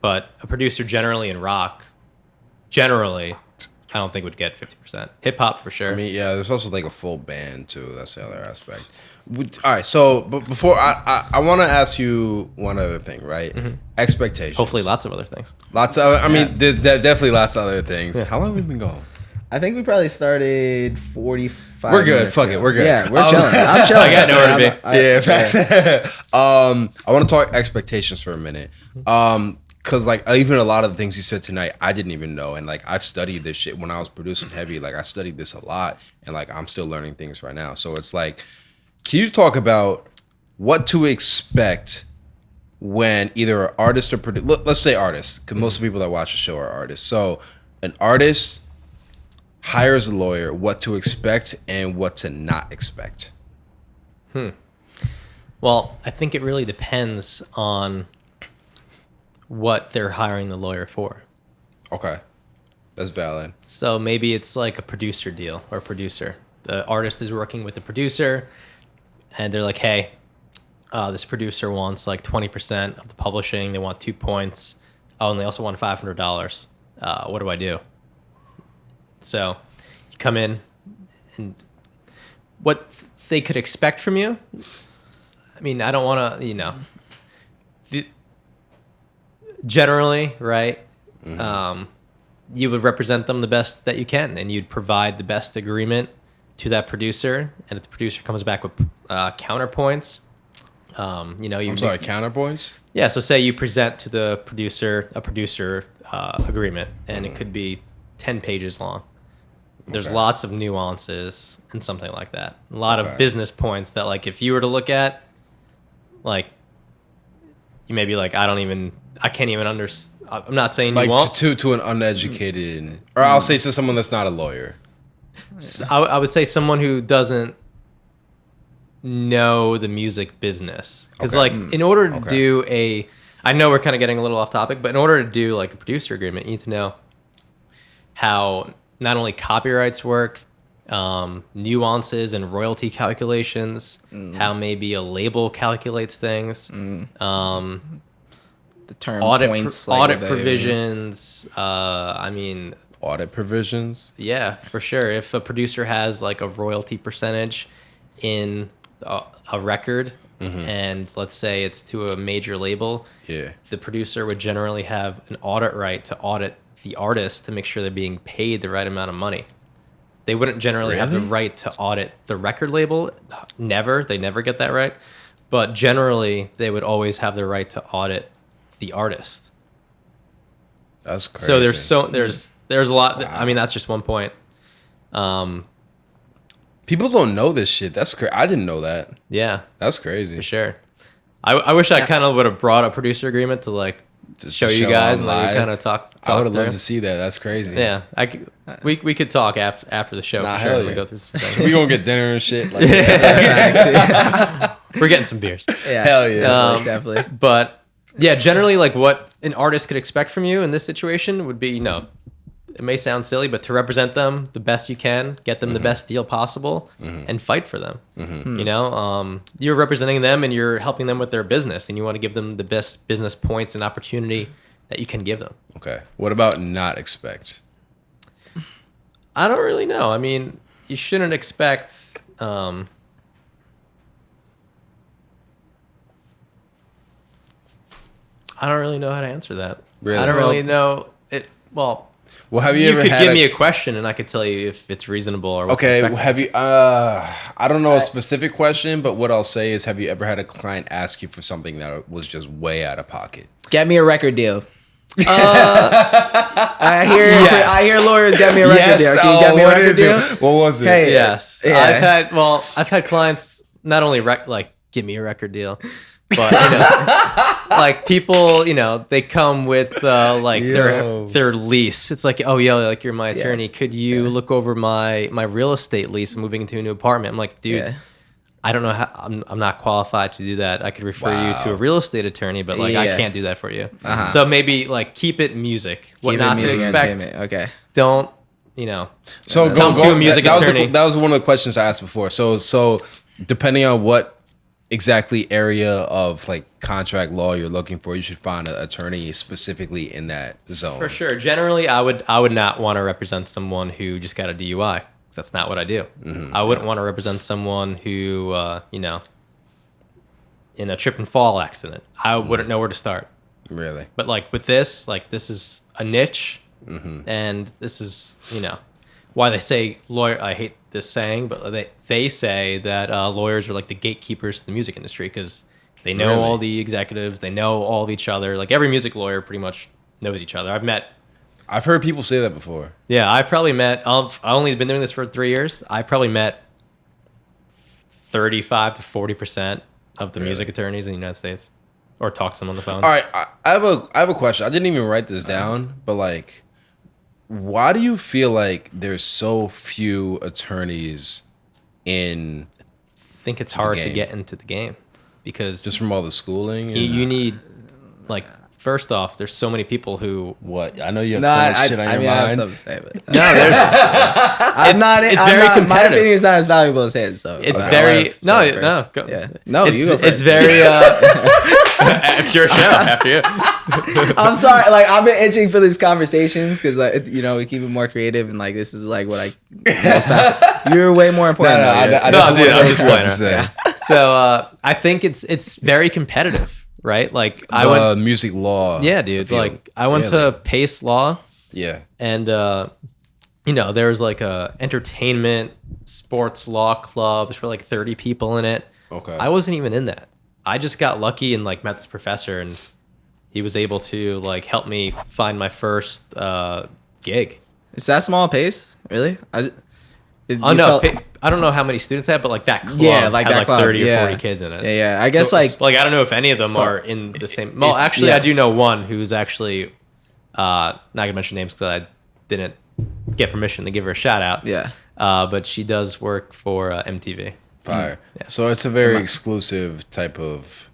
But a producer generally in rock, I don't think would get 50%. Hip hop for sure. I mean, yeah, there's also like a full band too. That's the other aspect. All right, so but before I want to ask you one other thing, right? Mm-hmm. Expectations. Hopefully, lots of other things. I mean, there's definitely lots of other things. Yeah. How long have we been going? I think we probably started 45. We're good. Fuck it. We're good. Yeah, we're chilling. I'm chilling. I got nowhere to be. I want to talk expectations for a minute. Because like even a lot of the things you said tonight, I didn't even know, and like I've studied this shit when I was producing heavy. Like I studied this a lot, and like I'm still learning things right now. So it's like, can you talk about what to expect when either an artist or let's say artist, because most of the people that watch the show are artists. So an artist hires a lawyer, what to expect and what to not expect. Well, I think it really depends on what they're hiring the lawyer for. Okay. That's valid. So maybe it's like a producer deal or a producer. The artist is working with the producer and they're like, hey, this producer wants like 20% of the publishing. They want 2 points. Oh, and they also want $500. What do I do? So you come in and what they could expect from you. I mean, I don't want to, generally, right? Mm-hmm. You would represent them the best that you can, and you'd provide the best agreement to that producer. And if the producer comes back with counterpoints, counterpoints? Yeah. So say you present to the producer a producer agreement, and it could be 10 pages long. There's lots of nuances and something like that. A lot of business points that, like, if you were to look at, like, you may be like, I can't even understand. I'm not saying like you won't. To an uneducated, or I'll say to someone that's not a lawyer. I would say someone who doesn't know the music business. Because, in order to do I know we're kind of getting a little off topic, but in order to do, like, a producer agreement, you need to know how not only copyrights work, nuances and royalty calculations, how maybe a label calculates things, the term audit points, audit provisions. Audit provisions. Yeah, for sure. If a producer has like a royalty percentage in a record, and let's say it's to a major label, the producer would generally have an audit right to audit the artist to make sure they're being paid the right amount of money. They wouldn't generally have the right to audit the record label. They never get that right. But generally, they would always have the right to audit the artist. That's crazy. So there's a lot. Wow. I mean, that's just one point. People don't know this shit. That's crazy. I didn't know that. Yeah, that's crazy for sure. I wish I kind of would have brought a producer agreement to like show you guys and then we kind of talk. I would have loved to see that. That's crazy. Yeah, we could talk after the show. For sure. We go through some things. We gonna get dinner and shit. Like We're getting some beers. Yeah, hell yeah, definitely. But yeah, generally, like what an artist could expect from you in this situation would be, it may sound silly, but to represent them the best you can, get them the best deal possible, and fight for them. You're representing them and you're helping them with their business, and you want to give them the best business points and opportunity that you can give them. Okay. What about not expect? I don't really know. I mean, you shouldn't expect. I don't really know how to answer that. Really? I don't really know it. Well, have you you ever could had give me a question and I could tell you if it's reasonable or what's okay? expected. Have you? I don't know a specific question, but what I'll say is, have you ever had a client ask you for something that was just way out of pocket? Get me a record deal. I hear lawyers get me a record deal. Can you get me a record deal? What was it? Hey, Yes, yeah. I've had clients not only give me a record deal, but like people, they come with their lease. It's like, oh yeah, like you're my attorney. Yeah. Could you look over my real estate lease moving into a new apartment? I'm like, dude. Yeah. I don't know how I'm not qualified to do that. I could refer you to a real estate attorney, but I can't do that for you. Uh-huh. So maybe keep it music. What Keep it not music to expect. okay. Don't So come to a music attorney. That was one of the questions I asked before. So depending on what exactly area of contract law you're looking for, you should find an attorney specifically in that zone. For sure. Generally, I would not want to represent someone who just got a DUI. That's not what I do. Mm-hmm. I wouldn't want to represent someone who, in a trip and fall accident. I wouldn't know where to start. Really? But with this, this is a niche, and this is, why they say lawyer. I hate this saying, but they say that lawyers are like the gatekeepers to the music industry because they know all the executives, they know all of each other. Like every music lawyer pretty much knows each other. I've heard people say that before. Yeah, I've probably met. I've only been doing this for 3 years. I probably met 35 to 40% of the music attorneys in the United States, or talked to them on the phone. All right, I have a question. I didn't even write this down, but why do you feel like there's so few attorneys in? I think it's hard to get into the game because just from all the schooling. You need First off, there's so many people who. What? I know you have so much shit on your mind. I have something to say, but no, there's. It's very competitive. My opinion is not as valuable as his, so it's very no. You go first. It's very. It's your show after you. I'm sorry, I've been itching for these conversations because we keep it more creative and this is what I most passionate. You're way more important. No, dude, I'm just playing. So I think it's very competitive. Right, I went music law. Yeah, dude. I went to Pace Law. Yeah, and there's a entertainment sports law club. There's for 30 people in it. Okay, I wasn't even in that. I just got lucky and met this professor, and he was able to help me find my first gig. Is that small Pace? Really? I don't know how many students they have, but that club had that club. 30 or 40 kids in it. Yeah. I guess I don't know if any of them are in the same. Well, actually, I do know one who's actually not gonna mention names because I didn't get permission to give her a shout out. Yeah. But she does work for MTV. Fire. Yeah. So it's a very exclusive type of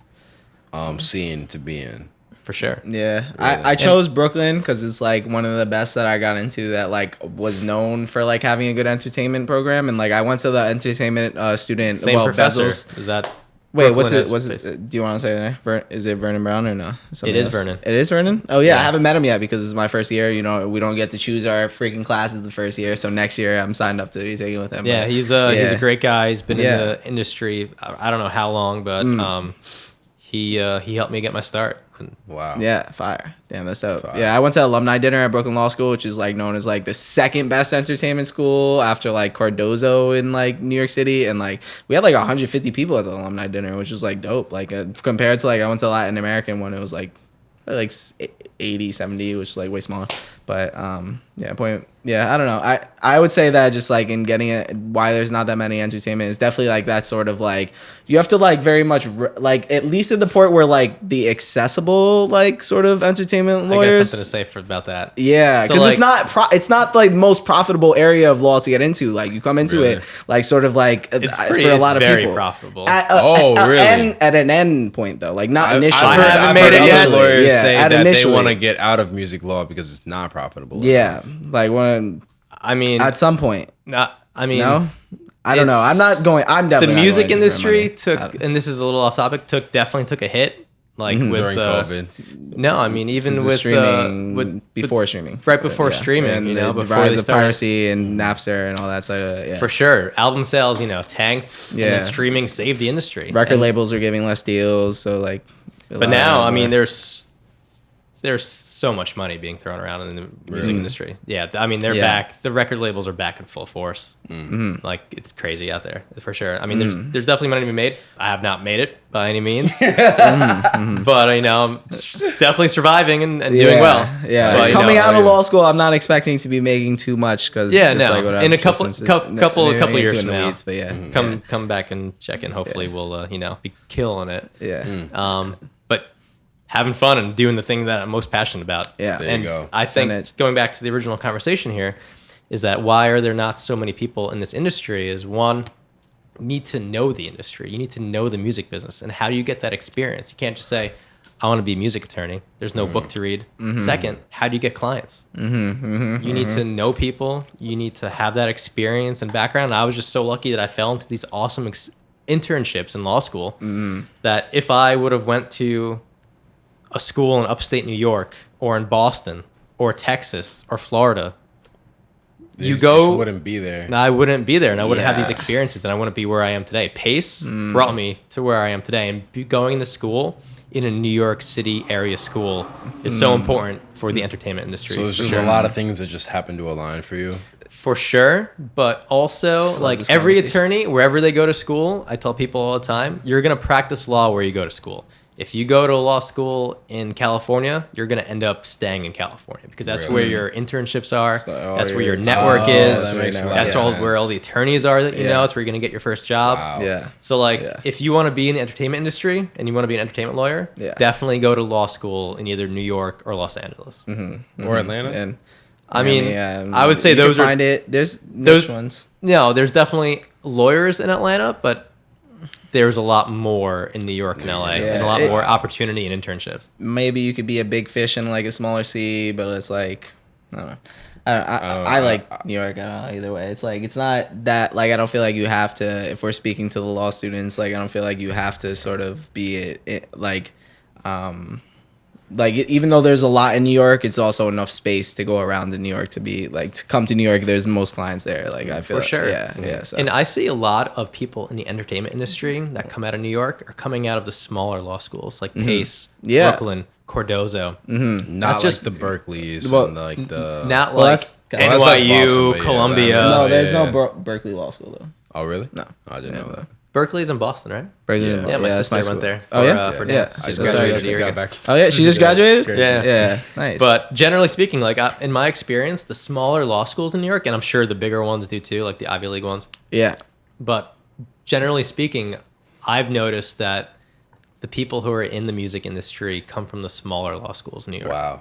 scene to be in. For sure. Yeah. Really. I chose Brooklyn because it's one of the best that I got into that was known for having a good entertainment program. And I went to the entertainment student. Same professor. Is that? Wait, what's it? Do you want to say that? Is it Vernon Brown or no? It is Vernon. It is Vernon? Oh yeah. I haven't met him yet because it's my first year. We don't get to choose our freaking classes the first year. So next year I'm signed up to be taking with him. Yeah, he's a great guy. He's been in the industry. I don't know how long, but he helped me get my start. Wow. Yeah, fire. Damn, that's dope. Fire. Yeah, I went to alumni dinner at Brooklyn Law School, which is known as the second best entertainment school after Cardozo in New York City, and we had 150 people at the alumni dinner, which was dope. Compared to I went to Latin American one, it was 80, 70, which is way smaller. But I don't know. I would say that just in getting it, why there's not that many entertainment is definitely that sort of you have to very much at least at the point where the accessible sort of entertainment lawyers. I got something to say about that. Yeah, because it's not the most profitable area of law to get into. You come into it it's for a lot of people. Very profitable. Really? At an end point though, not initially. I haven't made it yet. Lawyers say that initially. they want to get out of music law because it's not profitable. Yeah, at some point. No, I don't know. I'm not going. I'm definitely the music industry took, and this is a little off topic. Definitely took a hit like during with COVID. No, I mean even Since with streaming, before streaming, right before streaming, and you know, the before rise they of started, piracy and Napster and all that. So for sure, album sales, you know, tanked. And Yeah. then streaming saved the industry. record And- labels are giving less deals. So like, But now, I mean, there's so much money being thrown around in the music industry. Yeah, I mean, they're back. The record labels are back in full force. Like, it's crazy out there for sure. I mean, there's definitely money to be made. I have not made it by any means, but you know, I'm definitely surviving and doing well. Yeah, But, you coming know, out of law school, I'm not expecting to be making too much because in a couple years from now, weeds, but yeah, come back and check in. Hopefully, we'll you know, be killing it. yeah. But having fun and doing the thing that I'm most passionate about. Yeah. There you and go. I think going back to the original conversation here is that why are there not so many people in this industry is one, you need to know the industry. You need to know the music business. And how do you get that experience? You can't just say, I want to be a music attorney. There's no book to read. Second, how do you get clients? You need to know people. You need to have that experience and background. And I was just so lucky that I fell into these awesome internships in law school that if I would have went to a school in upstate New York or in Boston or Texas or Florida, You just wouldn't be there. I wouldn't be there, and I wouldn't have Yeah. these experiences, and I wouldn't be where I am today. Pace brought me to where I am today, and going to school in a New York City area school is so important for the entertainment industry. So there's just a lot of things that just happen to align for you. For sure, but also like this every conversation. attorney, wherever they go to school, I tell people all the time, you're gonna practice law where you go to school. If you go to a law school in California, you're gonna end up staying in California because that's where your internships are. So, that's where your network is. that makes a lot That's of all sense. where all the attorneys are that you know. It's where you're gonna get your first job. Wow. Yeah. So like, Yeah. if you want to be in the entertainment industry and you want to be an entertainment lawyer, definitely go to law school in either New York or Los Angeles. Or Atlanta. And I mean, I would say you those can are find it. There's those niche ones. No, there's definitely lawyers in Atlanta, but there's a lot more in New York and LA, and a lot more opportunity and internships. Maybe you could be a big fish in like a smaller sea, but it's like I don't know. I like New York. I don't know, either way, it's like it's not that like I don't feel like you have to. If we're speaking to the law students, like I don't feel like you have to sort of be like even though there's a lot in New York, it's also enough space to go around in New York to be like to come to New York. There's most clients there. Like I feel For sure. yeah. So. And I see a lot of people in the entertainment industry that come out of New York are coming out of the smaller law schools like Pace, Brooklyn, Cardozo. Not just- like the Berkeleys Well, and like the. Not Well, like that's- NYU, that's Boston, but yeah, Columbia. that- no, there's yeah. no Berkeley Law School though. Oh really? No. I didn't know that. Berkeley's in Boston, right? Berkeley. Yeah. Yeah, my that's sister school. went there. Oh yeah. For Yeah. dance. I She just graduated graduated. a year Just got ago. back. Oh yeah, she just graduated. Crazy. Yeah. Yeah, nice. But generally speaking, like in my experience, the smaller law schools in New York, and I'm sure the bigger ones do too, like the Ivy League ones. yeah, But generally speaking, I've noticed that the people who are in the music industry come from the smaller law schools in New York. Wow.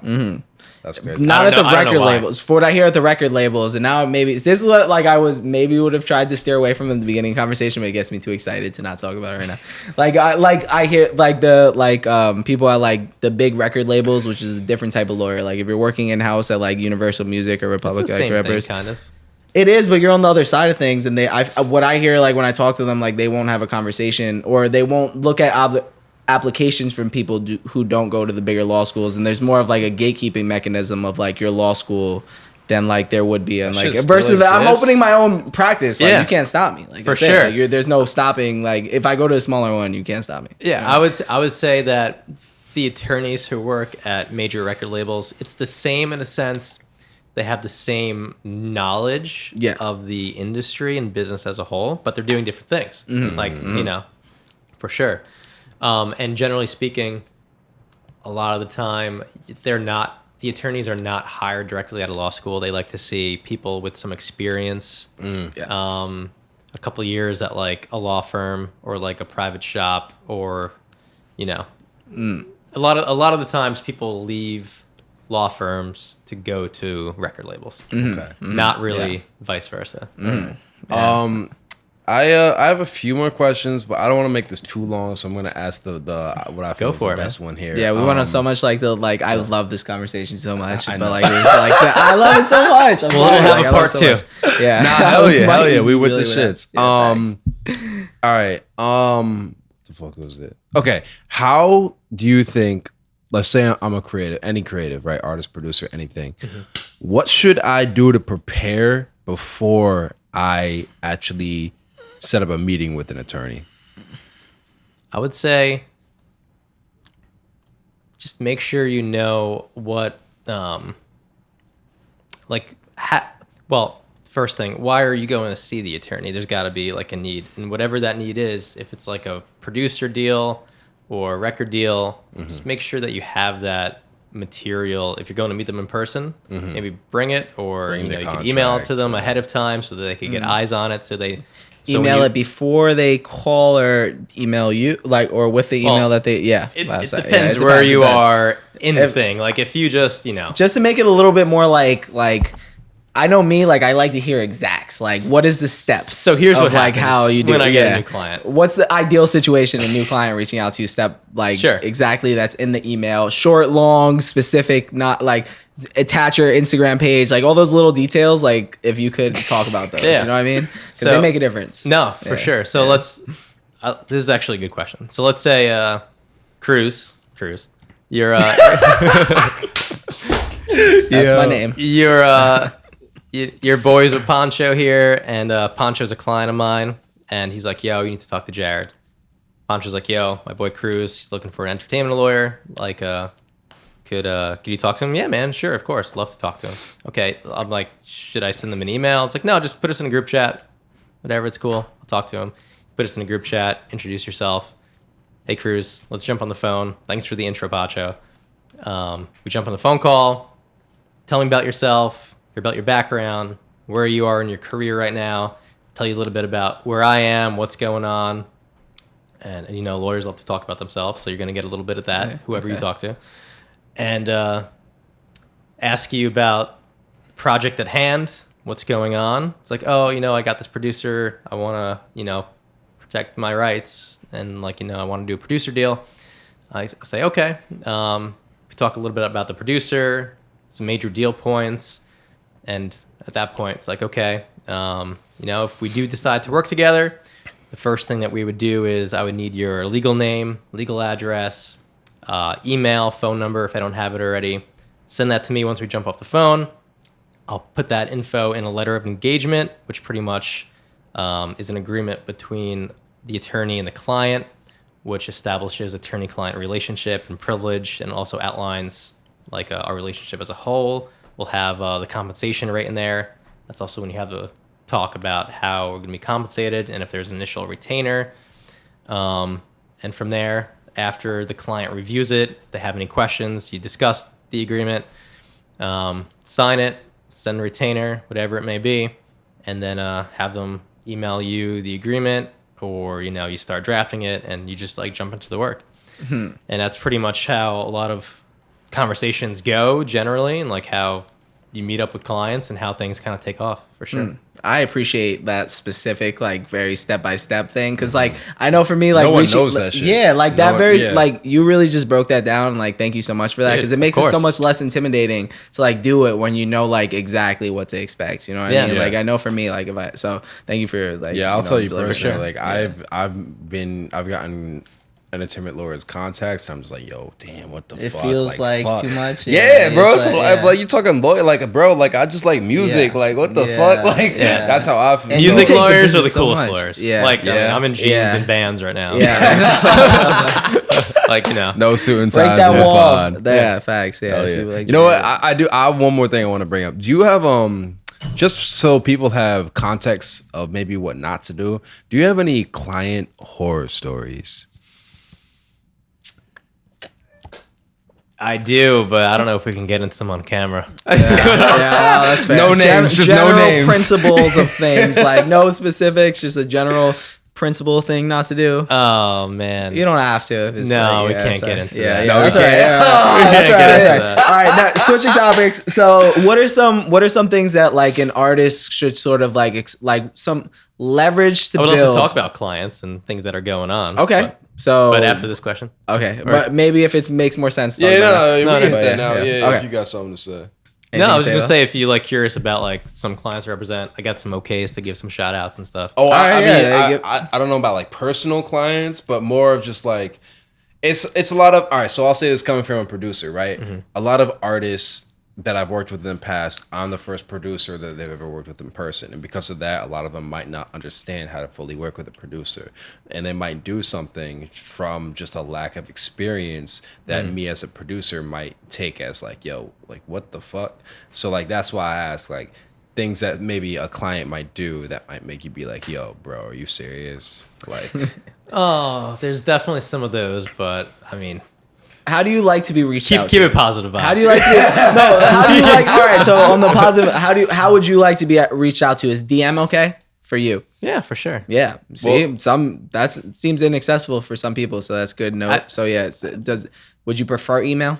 That's crazy. not I at don't the know- I don't record know why. labels. For what I hear at the record labels, and now maybe this is what like I was maybe would have tried to steer away from in the beginning conversation, but it gets me too excited to not talk about it right now. I hear like the people at like the big record labels, which is a different type of lawyer. Like if you're working in house at like Universal Music or It's Republic the like same thing, rappers, kind of. it is, but you're on the other side of things, and what I hear like when I talk to them, like they won't have a conversation or they won't look at applications from people who don't go to the bigger law schools, and there's more of like a gatekeeping mechanism of like your law school than like there would be, and That like shit versus still that I'm exists. opening my own practice. Like Yeah. you can't stop me. Like For that's it. sure. Like, there's no stopping. Like if I go to a smaller one, you can't stop me. Yeah, I would say that the attorneys who work at major record labels, it's the same in a sense. They have the same knowledge of the industry and business as a whole, but they're doing different things. Like, you know, for sure. And generally speaking, a lot of the time, the attorneys are not hired directly out of law school. They like to see people with some experience, a couple years at like a law firm or like a private shop, or, you know, a lot of the times people leave law firms to go to record labels. Okay. Not really vice versa. I have a few more questions, but I don't want to make this too long, so I'm gonna ask the what I feel is the best one here. Yeah, we went on so much like I love this conversation so much, I but know. like it's like I love it so much. We'll have a part two. Yeah, Nah, hell yeah, we with Really the would have. shits. Yeah, thanks. All right. fuck was it? Okay, how do you think? Let's say I'm a creative, any creative, right? Artist, producer, anything. Mm-hmm. What should I do to prepare before I actually set up a meeting with an attorney? I would say just make sure you know what, first thing, why are you going to see the attorney? There's got to be like a need. And whatever that need is, if it's like a producer deal or a record deal, just make sure that you have that material. If you're going to meet them in person, maybe bring it, or you can email it to them ahead of time so that they can get eyes on it. So they email it before they call, or email you, like, or with the email that they, it depends where you are in the thing. Like if you just to make it a little bit more like I know me, like I like to hear exacts. Like, what is the steps? So here's what like happens how you do when it. I get a new client. What's the ideal situation? A new client reaching out to you, exactly that's in the email. Short, long, specific, not like attach your Instagram page, like all those little details. Like if you could talk about those, you know what I mean? Because they make a difference. No, for sure. So let's. This is actually a good question. So let's say Cruz, you're. That's my name. Your boys with Poncho here, and Poncho's a client of mine, and he's like, yo, you need to talk to Jared. Poncho's like, yo, my boy Cruz, he's looking for an entertainment lawyer. Like, could you talk to him? Yeah, man, sure, of course, love to talk to him. Okay, I'm like, should I send them an email? It's like, no, just put us in a group chat. Whatever, it's cool. I'll talk to him. Put us in a group chat, introduce yourself. Hey, Cruz, let's jump on the phone. Thanks for the intro, Poncho. We jump on the phone call. Tell me about yourself. About your background, where you are in your career right now, tell you a little bit about where I am, what's going on. And lawyers love to talk about themselves, so you're going to get a little bit of that, whoever you talk to. And ask you about project at hand, what's going on. It's like, oh, I got this producer. I want to, protect my rights. And I want to do a producer deal. I say, okay. Talk a little bit about the producer, some major deal points. And at that point, it's like, okay, if we do decide to work together, the first thing that we would do is I would need your legal name, legal address, email, phone number if I don't have it already. Send that to me once we jump off the phone. I'll put that info in a letter of engagement, which pretty much is an agreement between the attorney and the client, which establishes attorney-client relationship and privilege, and also outlines our relationship as a whole. We'll have the compensation rate in there. That's also when you have the talk about how we're going to be compensated and if there's an initial retainer. And from there, after the client reviews it, if they have any questions, you discuss the agreement, sign it, send a retainer, whatever it may be, and then have them email you the agreement, or you start drafting it and you just jump into the work. And that's pretty much how a lot of conversations go generally, and how you meet up with clients and how things kind of take off, for sure. I appreciate that specific, very step-by-step thing. Cause I know for me, no one knows that shit. Yeah, you really just broke that down. Thank you so much for that. Cause it makes it so much less intimidating to do it when you know exactly what to expect. You know what I mean? Yeah. I know for me, so thank you for I'll tell you personally, I've gotten entertainment lawyers contacts. I'm just like, yo, damn, what the fuck? It feels fuck. Too much. Yeah, bro. So you talking lawyer, bro, I just like music. What the fuck? That's how I feel. Music lawyers are the coolest lawyers. Yeah. I'm in jeans and Vans right now. Yeah. No suit and ties. Break that wall. Yeah, facts. Yeah. You know what? I do. I have one more thing I want to bring up. Do you have just so people have context of maybe what not to do? Do you have any client horror stories? I do, but I don't know if we can get into them on camera. Yeah, that's fair. No names, just general no names. Principles of things, no specifics, just a general principle thing not to do. Oh man, you don't have to. We can't get into that. No, that's right. All right, now, switching topics. So, what are some things that an artist should sort of some leverage to build? I would love to talk about clients and things that are going on. Okay. But after this question. Okay. But maybe if it makes more sense. No, we hit that now. Yeah, if you got something to say. No, I was just gonna say, if you like curious about like some clients to represent, I got some okays to give some shout outs and stuff. Oh, I don't know about like personal clients, but more of just like it's a lot of, all right. So I'll say this coming from a producer, right? Mm-hmm. A lot of artists that I've worked with in the past, I'm the first producer that they've ever worked with in person. And because of that, a lot of them might not understand how to fully work with a producer. And they might do something from just a lack of experience that me as a producer might take as like, yo, like what the fuck? So like, that's why I ask like things that maybe a client might do that might make you be like, yo, bro, are you serious? Like, oh, there's definitely some of those, but I mean, how do you like to be reached out to? Keep it positive. How do you like to? No. How do you like? All right. So on the positive, how would you like to be reached out to? Is DM okay for you? Yeah, for sure. Yeah. See, that seems inaccessible for some people, so that's good. No. So yeah, would you prefer email?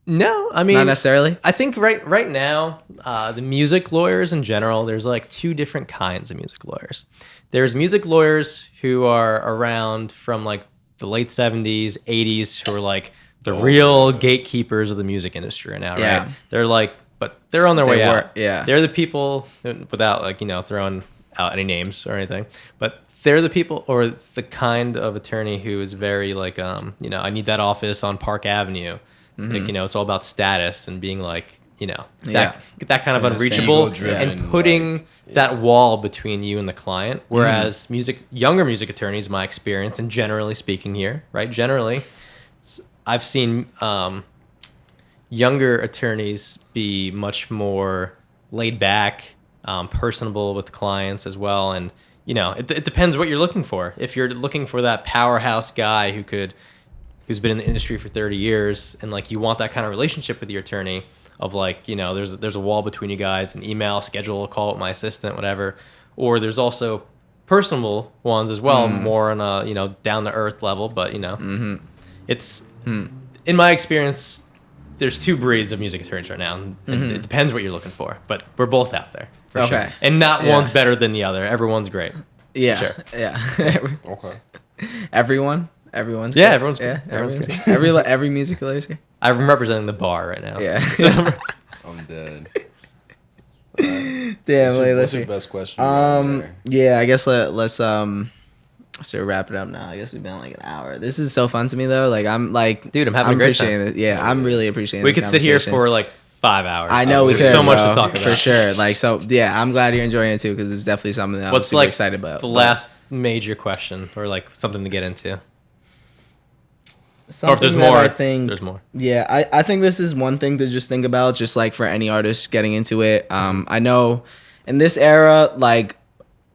No, I mean, not necessarily. I think right now, the music lawyers in general, there's like two different kinds of music lawyers. There's music lawyers who are around from like the late 70s, 80s, who are like the real gatekeepers of the music industry now, right? Yeah. They're like, but they're on their way out. Yeah. They're the people, without like, throwing out any names or anything, but they're the people or the kind of attorney who is very like, I need that office on Park Avenue. Mm-hmm. Like, it's all about status and being like, that kind of unreachable and putting that wall between you and the client. Whereas younger music attorneys, my experience, and generally speaking here, right? Generally, I've seen younger attorneys be much more laid back, personable with clients as well. And, it depends what you're looking for. If you're looking for that powerhouse guy who's been in the industry for 30 years and like you want that kind of relationship with your attorney of like, there's a wall between you guys, an email, schedule a call with my assistant, whatever. Or there's also personable ones as well, more on a, down to earth level, but it's in my experience, there's two breeds of music attorneys right now, and it depends what you're looking for. But we're both out there, for sure. And not one's better than the other. Everyone's great. Yeah, sure. Yeah. Okay. Everyone's yeah, good. everyone's good. Everyone's good. Every music lawyer's good. I'm representing the bar right now. Yeah. So. I'm dead. Damn, what's your best question? Yeah, I guess let's sort of wrap it up now. I guess we've been like an hour. This is so fun to me though. Like I'm like, dude, I'm having a great time. It. Yeah, I'm really appreciating. We could sit here for like 5 hours. I know we could. There's so much to talk about for sure. Like so, yeah. I'm glad you're enjoying it too because it's definitely something that I'm super excited about. The last major question or like something to get into. Something or if there's more, I think there's more. Yeah, I think this is one thing to just think about, just like for any artist getting into it. I know in this era, like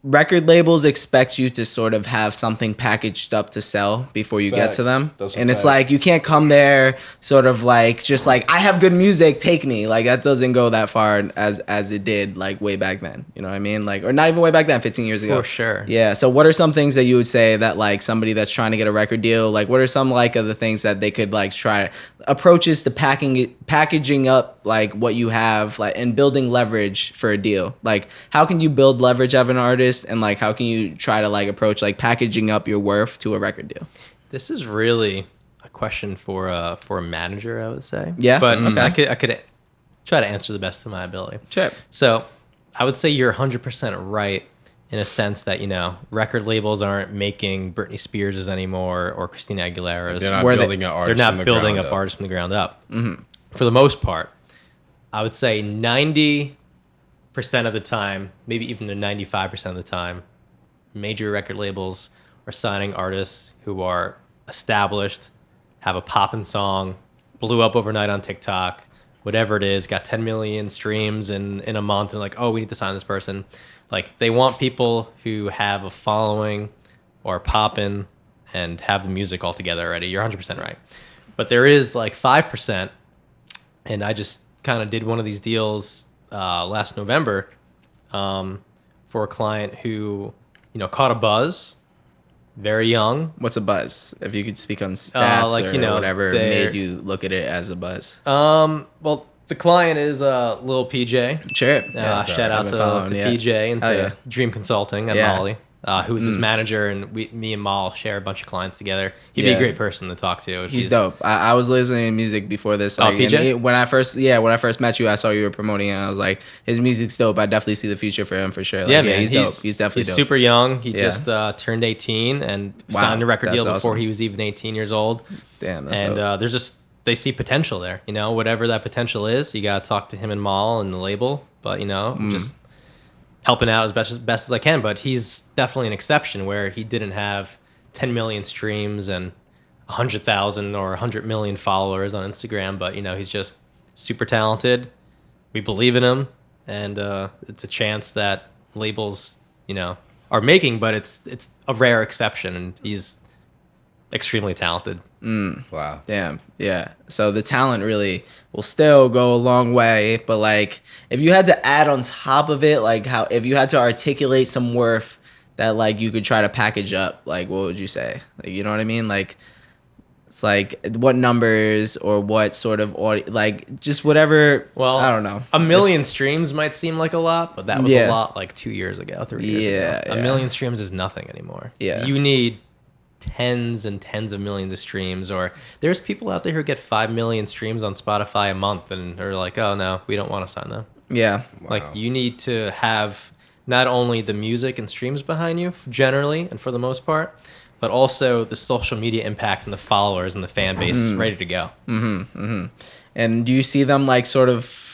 record labels expect you to sort of have something packaged up to sell before you get to them. And it's like you can't come there sort of like just like I have good music, take me. Like that doesn't go that far as it did like way back then. You know what I mean? Like or not even way back then, 15 years ago. For sure. Yeah. So what are some things that you would say that like somebody that's trying to get a record deal, like what are some like of the things that they could like try approaches to packaging up like what you have like and building leverage for a deal? Like how can you build leverage as an artist? And like how can you try to like approach like packaging up your worth to a record deal? This is really a question for a manager, I would say. Yeah, but I could try to answer the best of my ability. Sure. So I would say you're 100% right in a sense that record labels aren't making Britney Spears's anymore or Christina Aguilera's. They're not building an artist. They're not building up artists from the ground up. Mm-hmm. For the most part, I would say 90% of the time, maybe even to 95% of the time, major record labels are signing artists who are established, have a poppin' song, blew up overnight on TikTok, whatever it is, got 10 million streams in a month, and like, oh, we need to sign this person. Like, they want people who have a following or poppin' and have the music all together already. You're 100% right. But there is like 5%, and I just kind of did one of these deals last November for a client who, caught a buzz, very young. What's a buzz? If you could speak on stats or whatever made you look at it as a buzz. Well, the client is Lil PJ. Sure. Shout out to PJ and to Dream Consulting and Molly. who's his manager, and me and Mal share a bunch of clients together. He'd be a great person to talk to. He's dope. I was listening to music before this. Like, PJ? When I first met you, I saw you were promoting it, and I was like, his music's dope. I definitely see the future for him for sure. Like, man, he's dope. He's definitely dope. Super young. He just turned 18 and signed a record deal before he was even 18 years old. Damn, that's and they see potential there. You know, whatever that potential is, you gotta talk to him and Mal and the label. But just helping out as best as I can. But he's definitely an exception where he didn't have 10 million streams and 100,000 or 100 million followers on Instagram. But he's just super talented. We believe in him, and it's a chance that labels are making, but it's a rare exception, and he's extremely talented. Wow. Damn. Yeah. So the talent really will still go a long way, but like if you had to add on top of it, like if you had to articulate some worth that like you could try to package up, like what would you say? Like, you know what I mean? Like it's like what numbers or what sort of audio, like just whatever. Well, I don't know. 1 million streams might seem like a lot, but that was a lot like 2 years ago, 3 years ago. 1 million streams is nothing anymore. Yeah. You need tens and tens of millions of streams, or there's people out there who get 5 million streams on Spotify a month and are like, oh no, we don't want to sign them. Yeah. Wow. Like you need to have not only the music and streams behind you generally and for the most part, but also the social media impact and the followers and the fan base ready to go. And do you see them like sort of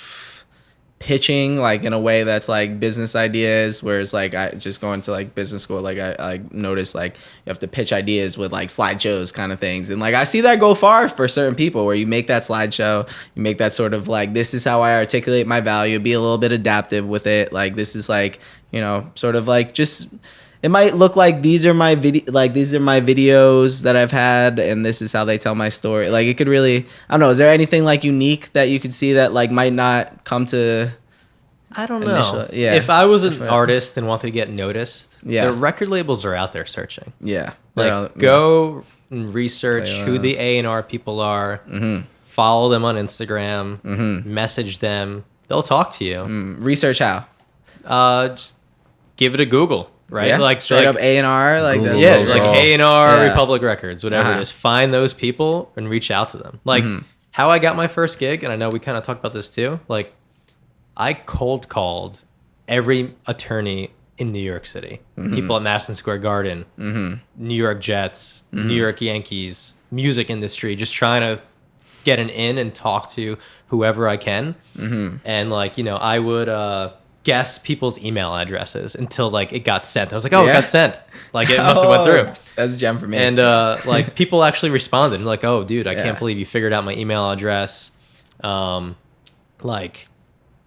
pitching like in a way that's like business ideas, whereas like I just going to like business school, like I noticed like you have to pitch ideas with like slideshows kind of things, and like I see that go far for certain people where you make that slideshow, you make that sort of like, this is how I articulate my value, be a little bit adaptive with it, like this is like sort of like just it might look like these are my videos that I've had, and this is how they tell my story. Like it could really, I don't know. Is there anything like unique that you could see that like might not come to? I don't know. Yeah. If I was an artist and wanted to get noticed, the record labels are out there searching. Yeah. Like go and research who the A&R people are. Follow them on Instagram. Message them. They'll talk to you. Research how? Just give it a Google. Right, yeah? Like straight up A&R, like that's like A&R, Republic Records, whatever. Just find those people and reach out to them. Like how I got my first gig, and I know we kind of talked about this too. Like I cold called every attorney in New York City, people at Madison Square Garden, New York Jets, New York Yankees, music industry, just trying to get an in and talk to whoever I can. And like I would. Guess people's email addresses until like it got sent. I was like, oh, it got sent. Like it must have went through. That's a gem for me. And like people actually responded. Like, oh, dude, I can't believe you figured out my email address. Like,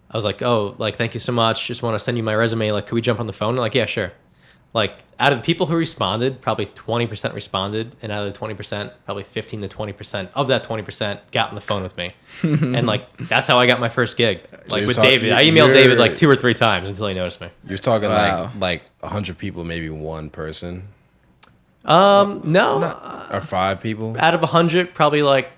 I was like, oh, like thank you so much. Just want to send you my resume. Like, could we jump on the phone? And like, yeah, sure. Like out of the people who responded, probably 20% responded, and out of the 20%, probably 15 to 20% of that 20% got on the phone with me. And like that's how I got my first gig. Like with David, I emailed David like 2 or 3 times until he noticed me. You're talking like 100 people, maybe one person. No, or 5 people. Out of 100, probably like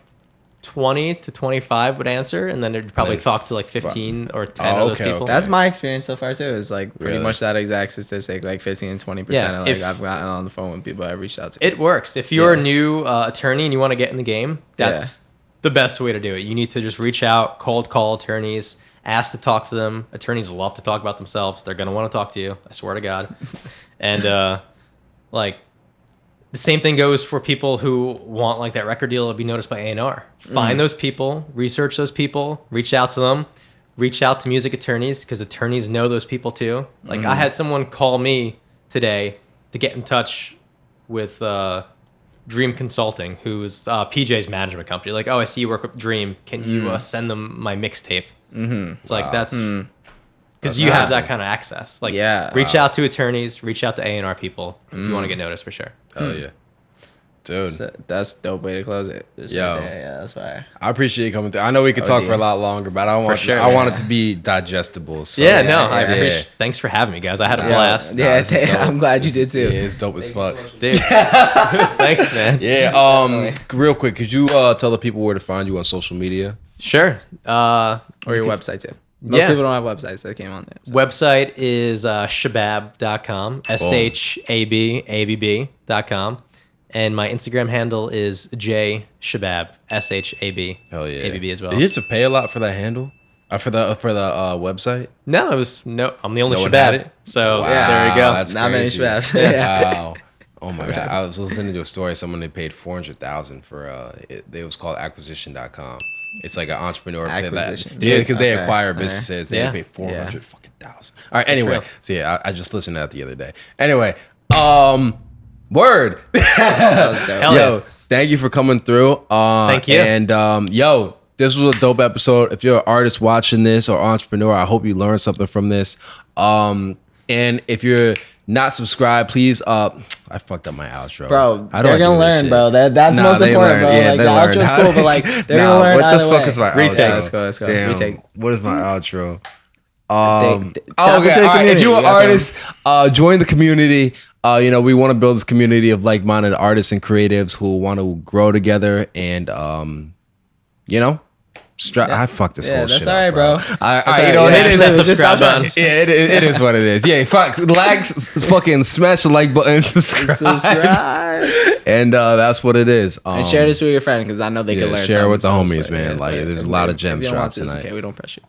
20 to 25 would answer, and then they'd probably talk to like 15 or 10 of those people. That's my experience so far too. It's like pretty much that exact statistic, like 15 and 20%. Yeah, like I've gotten on the phone with people I've reached out to. It works. If you're a new attorney and you want to get in the game, that's the best way to do it. You need to just reach out, cold call attorneys, ask to talk to them. Attorneys love to talk about themselves. They're going to want to talk to you. I swear to God. And like the same thing goes for people who want like that record deal to be noticed by A&R. Find those people, research those people, reach out to them, reach out to music attorneys because attorneys know those people too. Like I had someone call me today to get in touch with Dream Consulting, who's PJ's management company. Like, oh, I see you work with Dream. Can you send them my mixtape? It's like that's because you have that kind of access. Like, reach out to attorneys, reach out to A&R people if you want to get noticed for sure. Oh yeah, dude, that's a dope way to close it. Yeah, that's fire. I appreciate you coming through. I know we could talk for a lot longer, but I want it to be digestible. So. I appreciate. Thanks for having me, guys. I had a blast. I'm glad you did too. Yeah, it's dope as fuck, dude. Thanks, man. Yeah. Real quick, could you tell the people where to find you on social media? Sure. Or your website too. Most people don't have websites that came on there. So. Website is shababb.com, shababb.com. And my Instagram handle is jshababb, SHAB. Hell yeah. ABB as well. Did you have to pay a lot for that handle? For the website? No, I'm the only No one had Shababb. it? So Wow, there you go. That's Not many crazy. Shababbs. Wow. Oh my god! I was listening to a story. Someone they paid $400,000 for. It was called acquisition.com. It's like an entrepreneur. Acquisition. Yeah, because they Okay. acquire businesses. They Yeah. pay $400,000. Yeah. All right. Anyway, real. so yeah, I just listened to that the other day. Anyway, word. Hell Yo, yeah. thank you for coming through. Thank you. And yo, this was a dope episode. If you're an artist watching this or entrepreneur, I hope you learned something from this. And if you're not subscribed, please. I fucked up my outro, Bro, How do I they're do gonna this learn, shit? bro. That's Nah, most they important, learn. bro. Yeah, Like they the learn. outro's cool, but like they're gonna learn what either the fuck way. is my Retake. outro? Let's go. Damn, Retake. what is my outro? Tap Okay. into the All right. If community. you're an That's artist, join the community. We want to build this community of like-minded artists and creatives who want to grow together and, I fucked this whole that's shit all right, up, bro. I, all right. you know, Yeah, it is. that just subscribe stop button. Yeah, it is what it is. Yeah, fuck, fucking smash the like button, subscribe. And that's what it is. And share this with your friend because I know they can learn. Share it with the something. homies, So, man. yeah, Like, but there's a if- lot of if gems you don't want dropped to, it's tonight. okay, we don't pressure you.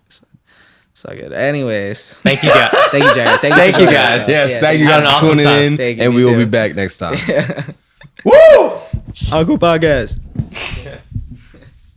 So good. Anyways, Thank you, guys. thank you, Jared. Thank for you, joining guys. us. Yes, Yeah, thank you Had guys an for awesome tuning time. in, Thank you, and me we will too. be back next time. Encore Podcast.